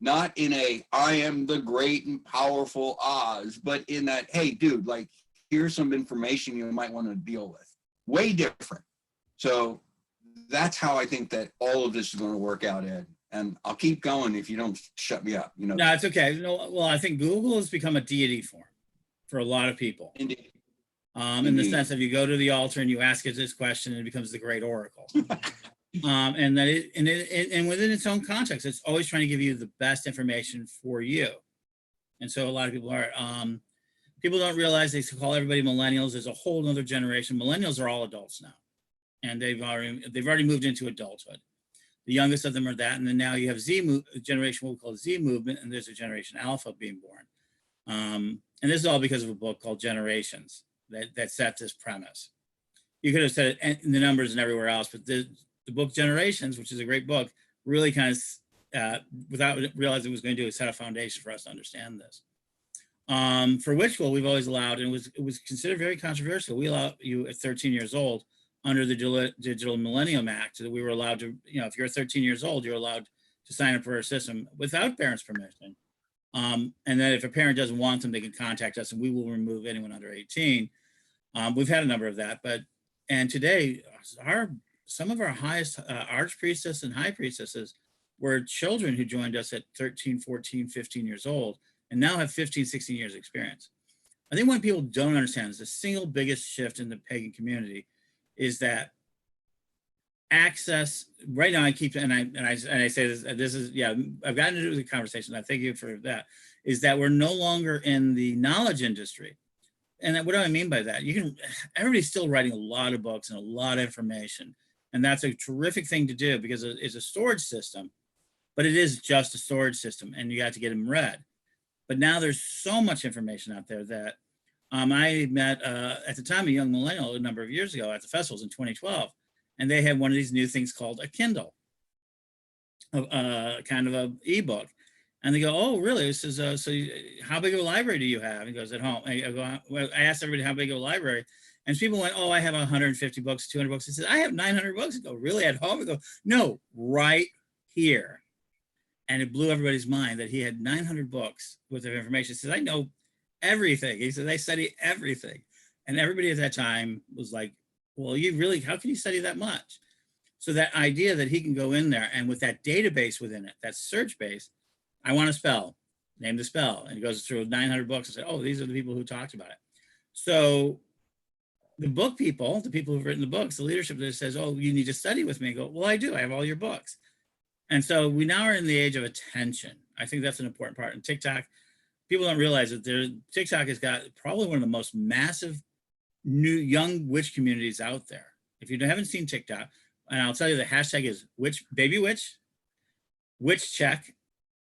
Not in a, I am the great and powerful Oz, but in that, hey, dude, like, here's some information you might want to deal with. Way different. So that's how I think that all of this is going to work out, Ed. And I'll keep going if you don't shut me up. No, it's okay. Well, I think Google has become a deity form for a lot of people. Indeed. In the sense of, you go to the altar and you ask it this question, and it becomes the great oracle. And within its own context, it's always trying to give you the best information for you. And so a lot of people don't realize they call everybody millennials. There's a whole other generation. Millennials are all adults now, and they've already moved into adulthood. The youngest of them are that. And then now you have generation, what we call the Z movement, and there's a generation Alpha being born. And this is all because of a book called Generations that set this premise. You could have said it in the numbers and everywhere else, but the book Generations, which is a great book, really kind of, without realizing it was going to do, set a foundation for us to understand this. For witch school, we've always allowed, and it was considered very controversial. We allow you at 13 years old under the Digital Millennium Act that we were allowed to, if you're 13 years old, you're allowed to sign up for our system without parents' permission. And then if a parent doesn't want them, they can contact us and we will remove anyone under 18. We've had a number of that, and today some of our highest archpriestesses and high priestesses were children who joined us at 13, 14, 15 years old and now have 15, 16 years experience. I think what people don't understand is the single biggest shift in the pagan community is that access right now. I keep, and I say this is, yeah, I've gotten into the conversation. I thank you for that, is that we're no longer in the knowledge industry. And what do I mean by that? Everybody's still writing a lot of books and a lot of information. And that's a terrific thing to do because it's a storage system, but it is just a storage system and you got to get them read. But now there's so much information out there that I met at the time a young millennial a number of years ago at the festivals in 2012, and they had one of these new things called a Kindle, kind of an ebook. And they go, oh, really? This is, how big of a library do you have? He goes, at home. I asked everybody how big of a library. And people went, oh, I have 150 books, 200 books. He said, I have 900 books. I go, really, at home? I go, no, right here. And it blew everybody's mind that he had 900 books worth of information. He says, I know everything. He says, I study everything. And everybody at that time was like, well, how can you study that much? So that idea that he can go in there and with that database within it, that search base, I want to spell, name the spell. And he goes through 900 books and said, oh, these are the people who talked about it. So the book people, the people who've written the books, the leadership that says, oh, you need to study with me. I go, well, I do. I have all your books. And so we now are in the age of attention. I think that's an important part. And TikTok, people don't realize that TikTok has got probably one of the most massive new young witch communities out there. If you haven't seen TikTok, and I'll tell you the hashtag is baby witch check,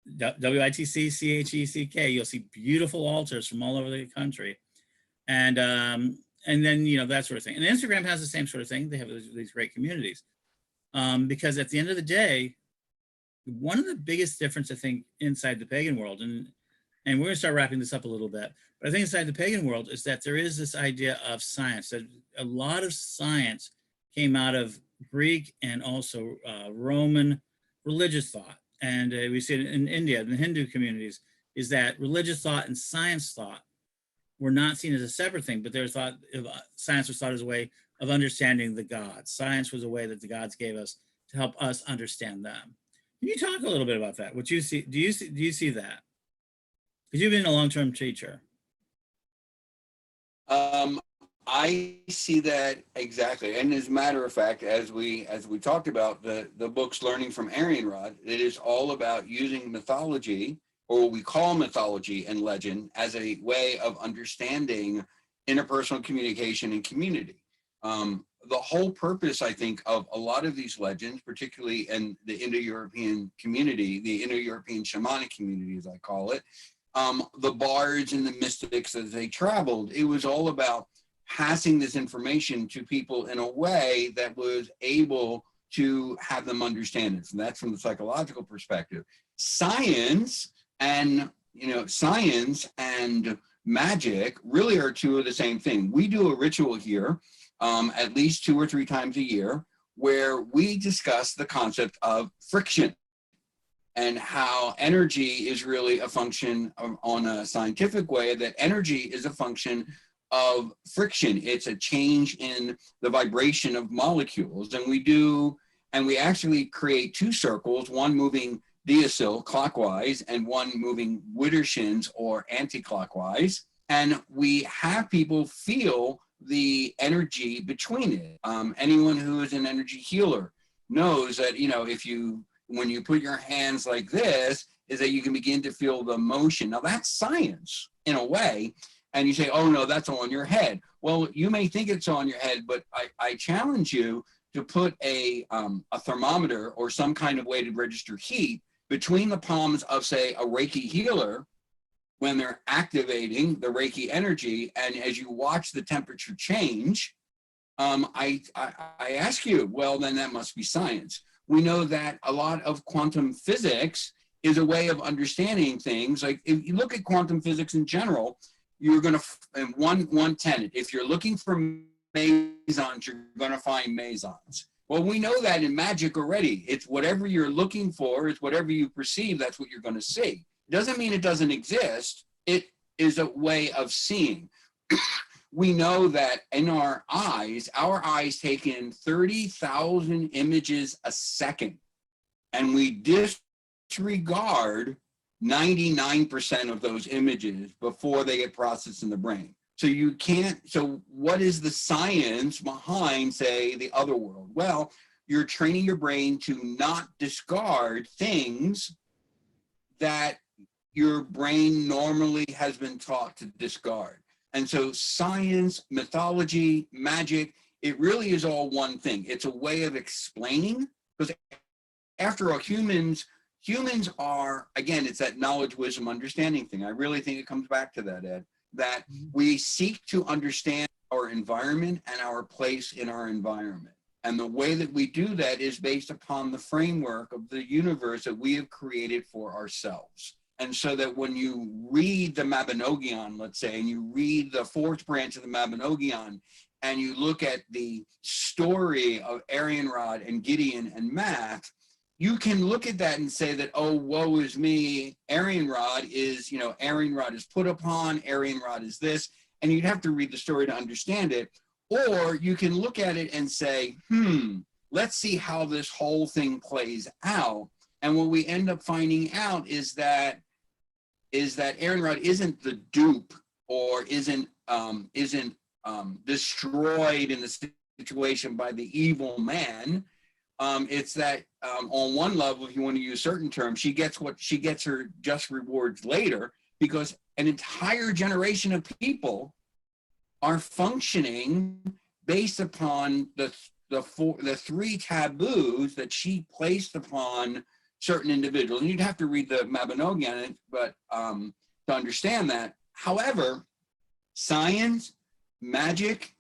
WITCCHECK. You'll see beautiful altars from all over the country. And then, that sort of thing. And Instagram has the same sort of thing. They have these great communities. Because at the end of the day, one of the biggest difference, I think, inside the pagan world, and we're going to start wrapping this up a little bit, but I think inside the pagan world is that there is this idea of science, that a lot of science came out of Greek and also Roman religious thought. And we see it in India, in the Hindu communities, is that religious thought and science thought were not seen as a separate thing, but science was thought as a way of understanding the gods. Science was a way that the gods gave us to help us understand them. Can you talk a little bit about that? What you see? Do you see that? Because you've been a long-term teacher. I see that exactly. And as a matter of fact, as we talked about the books Learning from Arianrod, it is all about using mythology, or what we call mythology and legend, as a way of understanding interpersonal communication and community. The whole purpose, I think, of a lot of these legends, particularly in the Indo-European community, the Indo-European shamanic community, as I call it, the bards and the mystics as they traveled, it was all about passing this information to people in a way that was able to have them understand it. So that's from the psychological perspective. Science and magic really are two of the same thing. We do a ritual here at least 2 or 3 times a year where we discuss the concept of friction and how energy is really a function on a scientific way, that energy is a function of friction. It's a change in the vibration of molecules. And we actually create 2 circles, one moving diacyl clockwise and one moving widdershins or anti-clockwise. And we have people feel the energy between it. Anyone who is an energy healer knows that, when you put your hands like this, is that you can begin to feel the motion. Now that's science in a way. And you say, oh no, that's all in your head. Well, you may think it's on your head, but I challenge you to put a thermometer or some kind of way to register heat between the palms of, say, a Reiki healer when they're activating the Reiki energy. And as you watch the temperature change, I ask you, well, then that must be science. We know that a lot of quantum physics is a way of understanding things. Like if you look at quantum physics in general, you're going to, one tenet, if you're looking for mesons, you're going to find mesons. Well, we know that in magic already. It's whatever you're looking for, it's whatever you perceive, that's what you're going to see. It doesn't mean it doesn't exist. It is a way of seeing. We know that in our eyes take in 30,000 images a second, and we disregard 99% of those images before they get processed in the brain. So you can't, so what is the science behind, say, the other world? Well, you're training your brain to not discard things that your brain normally has been taught to discard. And so science, mythology, magic, it really is all one thing. It's a way of explaining, because after all, humans are, again, it's that knowledge, wisdom, understanding thing. I really think it comes back to that, Ed, that we seek to understand our environment and our place in our environment. And the way that we do that is based upon the framework of the universe that we have created for ourselves. And so that when you read the Mabinogion, let's say, and you read the fourth branch of the Mabinogion, and you look at the story of Arianrod and Gideon and Math, you can look at that and say that, oh, woe is me, Arianrod is, Arianrod is put upon, Arianrod is this, and you'd have to read the story to understand it. Or you can look at it and say, let's see how this whole thing plays out. And what we end up finding out is that Arianrod isn't the dupe or isn't destroyed in the situation by the evil man. It's that on one level, if you want to use certain terms, she gets her just rewards later, because an entire generation of people are functioning based upon the three taboos that she placed upon certain individuals. And you'd have to read the Mabinogion, but to understand that. However, science, magic,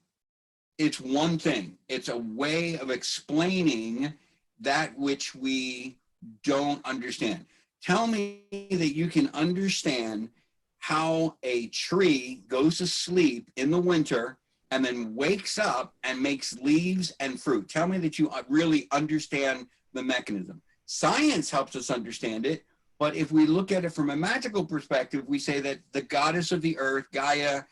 it's one thing. It's a way of explaining that which we don't understand. Tell me that you can understand how a tree goes to sleep in the winter and then wakes up and makes leaves and fruit. Tell me that you really understand the mechanism. Science helps us understand it, but if we look at it from a magical perspective, we say that the goddess of the earth, Gaia,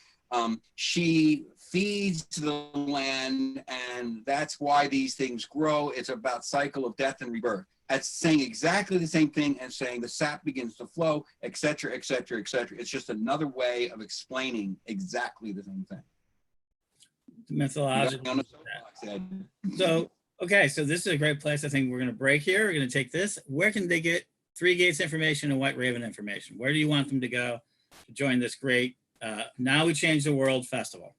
she feeds the land, and that's why these things grow. It's about cycle of death and rebirth. That's saying exactly the same thing as saying the sap begins to flow, et cetera, et cetera, et cetera. It's just another way of explaining exactly the same thing. Mythological. So, okay, so this is a great place. I think we're going to break here. We're going to take this. Where can they get Three Gates information and White Rayvn information? Where do you want them to go to join this great Now We Change the World festival?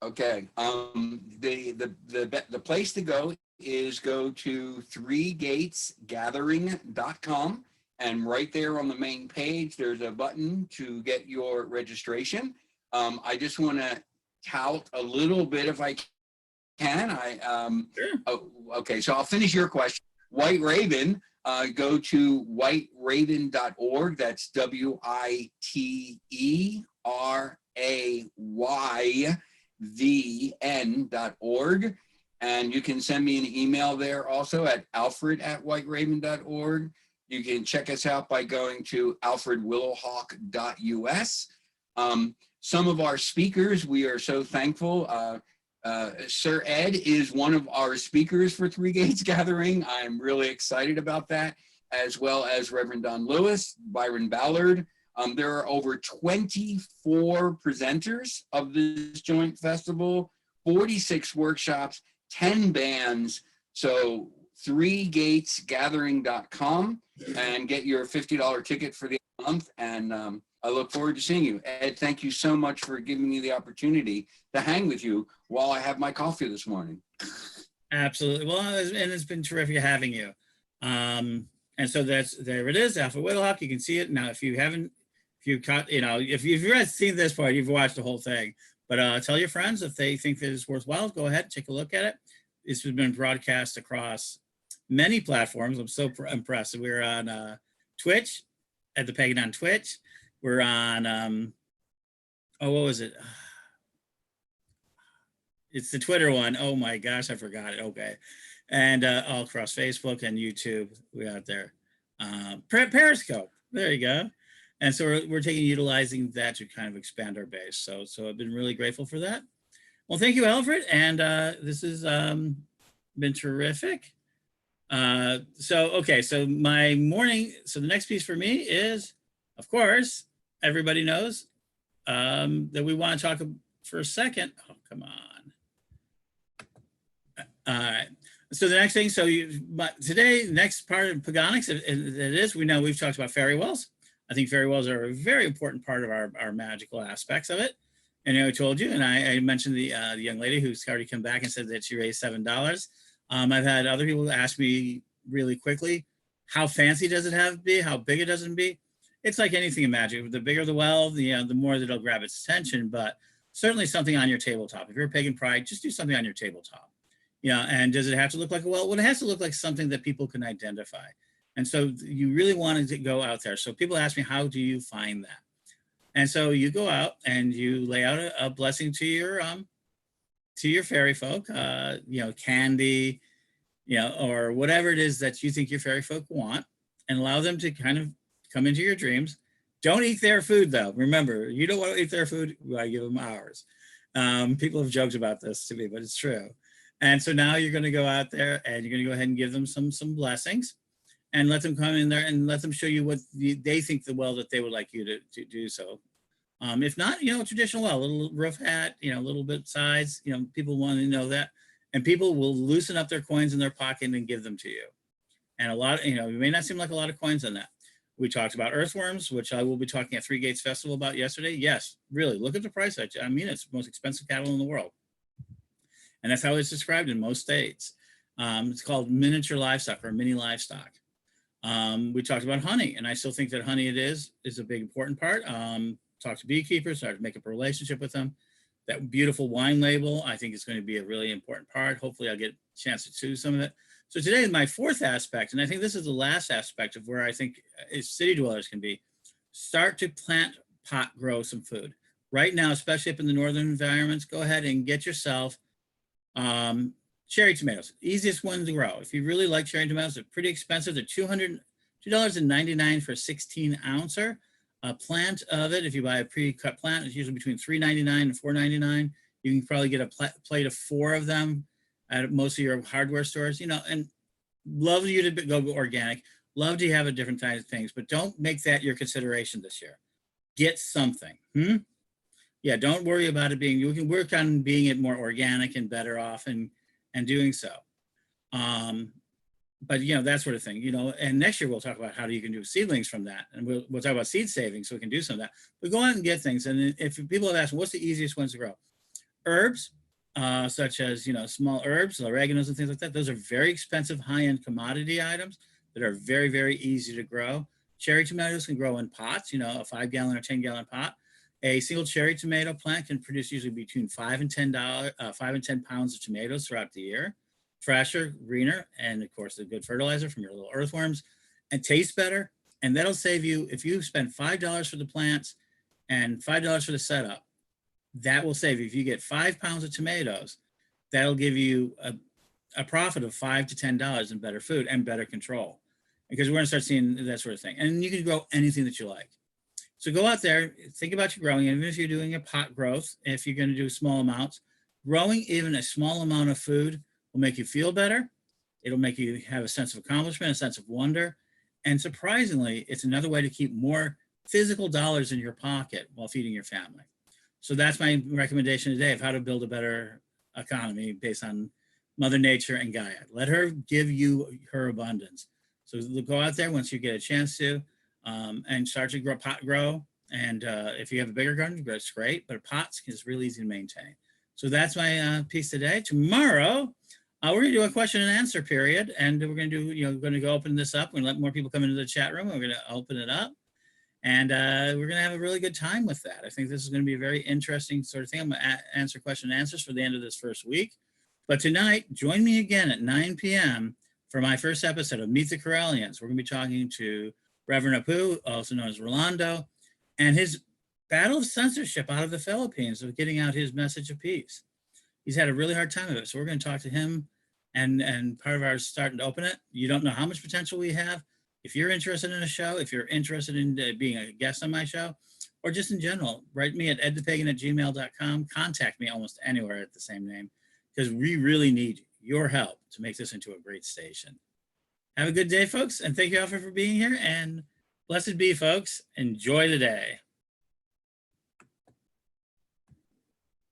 Okay, the place to go is go to threegatesgathering.com, and right there on the main page, there's a button to get your registration. I just want to tout a little bit if I can. Sure. Okay, so I'll finish your question. White Rayvn, go to whiterayvn.org. That's WITERAYVN.org. And you can send me an email there also at alfred@whiterayvn.org. You can check us out by going to alfredwillowhawk.us. Some of our speakers, we are so thankful. Sir Ed is one of our speakers for Three Gates Gathering. I'm really excited about that, as well as Reverend Don Lewis, Byron Ballard. There are over 24 presenters of this joint festival, 46 workshops, 10 bands. So threegatesgathering.com and get your $50 ticket for the month. And I look forward to seeing you. Ed, thank you so much for giving me the opportunity to hang with you while I have my coffee this morning. Absolutely. Well, and it's been terrific having you. And so there it is, Alfred Willowhawk. You can see it now. If you haven't, if you caught, if you've already seen this part, you've watched the whole thing. But tell your friends if they think that it's worthwhile. Go ahead, take a look at it. This has been broadcast across many platforms. I'm so impressed. We're on Twitch, at the Pagan on Twitch. We're on what was it? It's the Twitter one. Oh my gosh, I forgot it. Okay. And all across Facebook and YouTube, we're out there. Periscope, there you go. And so we're utilizing that to kind of expand our base. So I've been really grateful for that. Well, thank you, Alfred. And this has been terrific. So my morning, so the next piece for me is, of course, everybody knows that we want to talk for a second. Oh, come on. All right. So the next thing, today, next part of Pagonics, it is, we know we've talked about fairy wells. I think fairy wells are a very important part of our magical aspects of it. And I told you, and I mentioned the young lady who's already come back and said that she raised $7. I've had other people ask me really quickly, how fancy does it have to be? How big it doesn't be? It's like anything in magic. The bigger the well, the more that it'll grab its attention, but certainly something on your tabletop. If you're a pagan pride, just do something on your tabletop. And does it have to look like a well? Well, it has to look like something that people can identify. And so you really wanted to go out there. So people ask me, how do you find that? And so you go out and you lay out a blessing to your fairy folk, candy, or whatever it is that you think your fairy folk want, and allow them to kind of come into your dreams. Don't eat their food, though. Remember, you don't want to eat their food. I give them ours. People have joked about this to me, but it's true. And so now you're going to go out there and you're going to go ahead and give them some blessings, and let them come in there and let them show you what they think the well that they would like you to do so. If not, traditional well, a little roof hat, a little bit size, people want to know that. And people will loosen up their coins in their pocket and give them to you. And a lot, it may not seem like a lot of coins on that. We talked about earthworms, which I will be talking at Three Gates Festival about yesterday. Yes, really, look at the price. I mean, it's the most expensive cattle in the world. And that's how it's described in most states. It's called miniature livestock or mini livestock. We talked about honey, and I still think that honey is a big important part. Talk to beekeepers, start to make up a relationship with them. That beautiful wine label, I think is going to be a really important part. Hopefully I'll get a chance to choose some of it. So today, my fourth aspect, and I think this is the last aspect of where I think city dwellers can be, start to plant, pot, grow some food. Right now, especially up in the northern environments, go ahead and get yourself cherry tomatoes, easiest one to grow. If you really like cherry tomatoes, they're pretty expensive. They're $2.99 for a 16 ouncer. A plant of it, if you buy a pre-cut plant, it's usually between $3.99 and $4.99. You can probably get a plate of 4 of them at most of your hardware stores, and love you to go organic. Love to have a different kinds of things, but don't make that your consideration this year. Get something. Yeah, don't worry about it being, you can work on being it more organic and better off and doing so. But that sort of thing, and next year we'll talk about how you can do seedlings from that, and we'll talk about seed saving so we can do some of that. But go out and get things, and if people have asked, what's the easiest ones to grow? Herbs, such as small herbs, oreganos, and things like that. Those are very expensive, high-end commodity items that are very, very easy to grow. Cherry tomatoes can grow in pots, a 5-gallon or 10-gallon pot. A single cherry tomato plant can produce usually between 5 and 10 pounds of tomatoes throughout the year. Fresher, greener, and of course a good fertilizer from your little earthworms, and tastes better. And that'll save you, if you spend $5 for the plants and $5 for the setup, that will save you. If you get 5 pounds of tomatoes, that'll give you a profit of $5 to $10 in better food and better control, because we're going to start seeing that sort of thing. And you can grow anything that you like. So go out there, think about your growing, even if you're doing a pot growth, if you're going to do small amounts, growing even a small amount of food will make you feel better. It'll make you have a sense of accomplishment, a sense of wonder. And surprisingly, it's another way to keep more physical dollars in your pocket while feeding your family. So that's my recommendation today of how to build a better economy based on Mother Nature and Gaia. Let her give you her abundance. So go out there once you get a chance to and start to grow. And if you have a bigger garden, that's great, but pots is really easy to maintain. So that's my piece today. Tomorrow, We're going to do a question and answer period, and we're going to do, going to go open this up. We're going to let more people come into the chat room. We're going to open it up, and we're going to have a really good time with that. I think this is going to be a very interesting sort of thing. I'm going to answer question and answers for the end of this first week. But tonight, join me again at 9 p.m. for my first episode of Meet the Corellians. We're going to be talking to Reverend Apu, also known as Rolando, and his battle of censorship out of the Philippines of getting out his message of peace. He's had a really hard time of it. So we're going to talk to him, and part of our starting to open it. You don't know how much potential we have. If you're interested in a show, if you're interested in being a guest on my show, or just in general, write me at edthepagan@gmail.com. Contact me almost anywhere at the same name, because we really need your help to make this into a great station. Have a good day, folks, and thank you, Alfred, for being here, and blessed be, folks. Enjoy the day.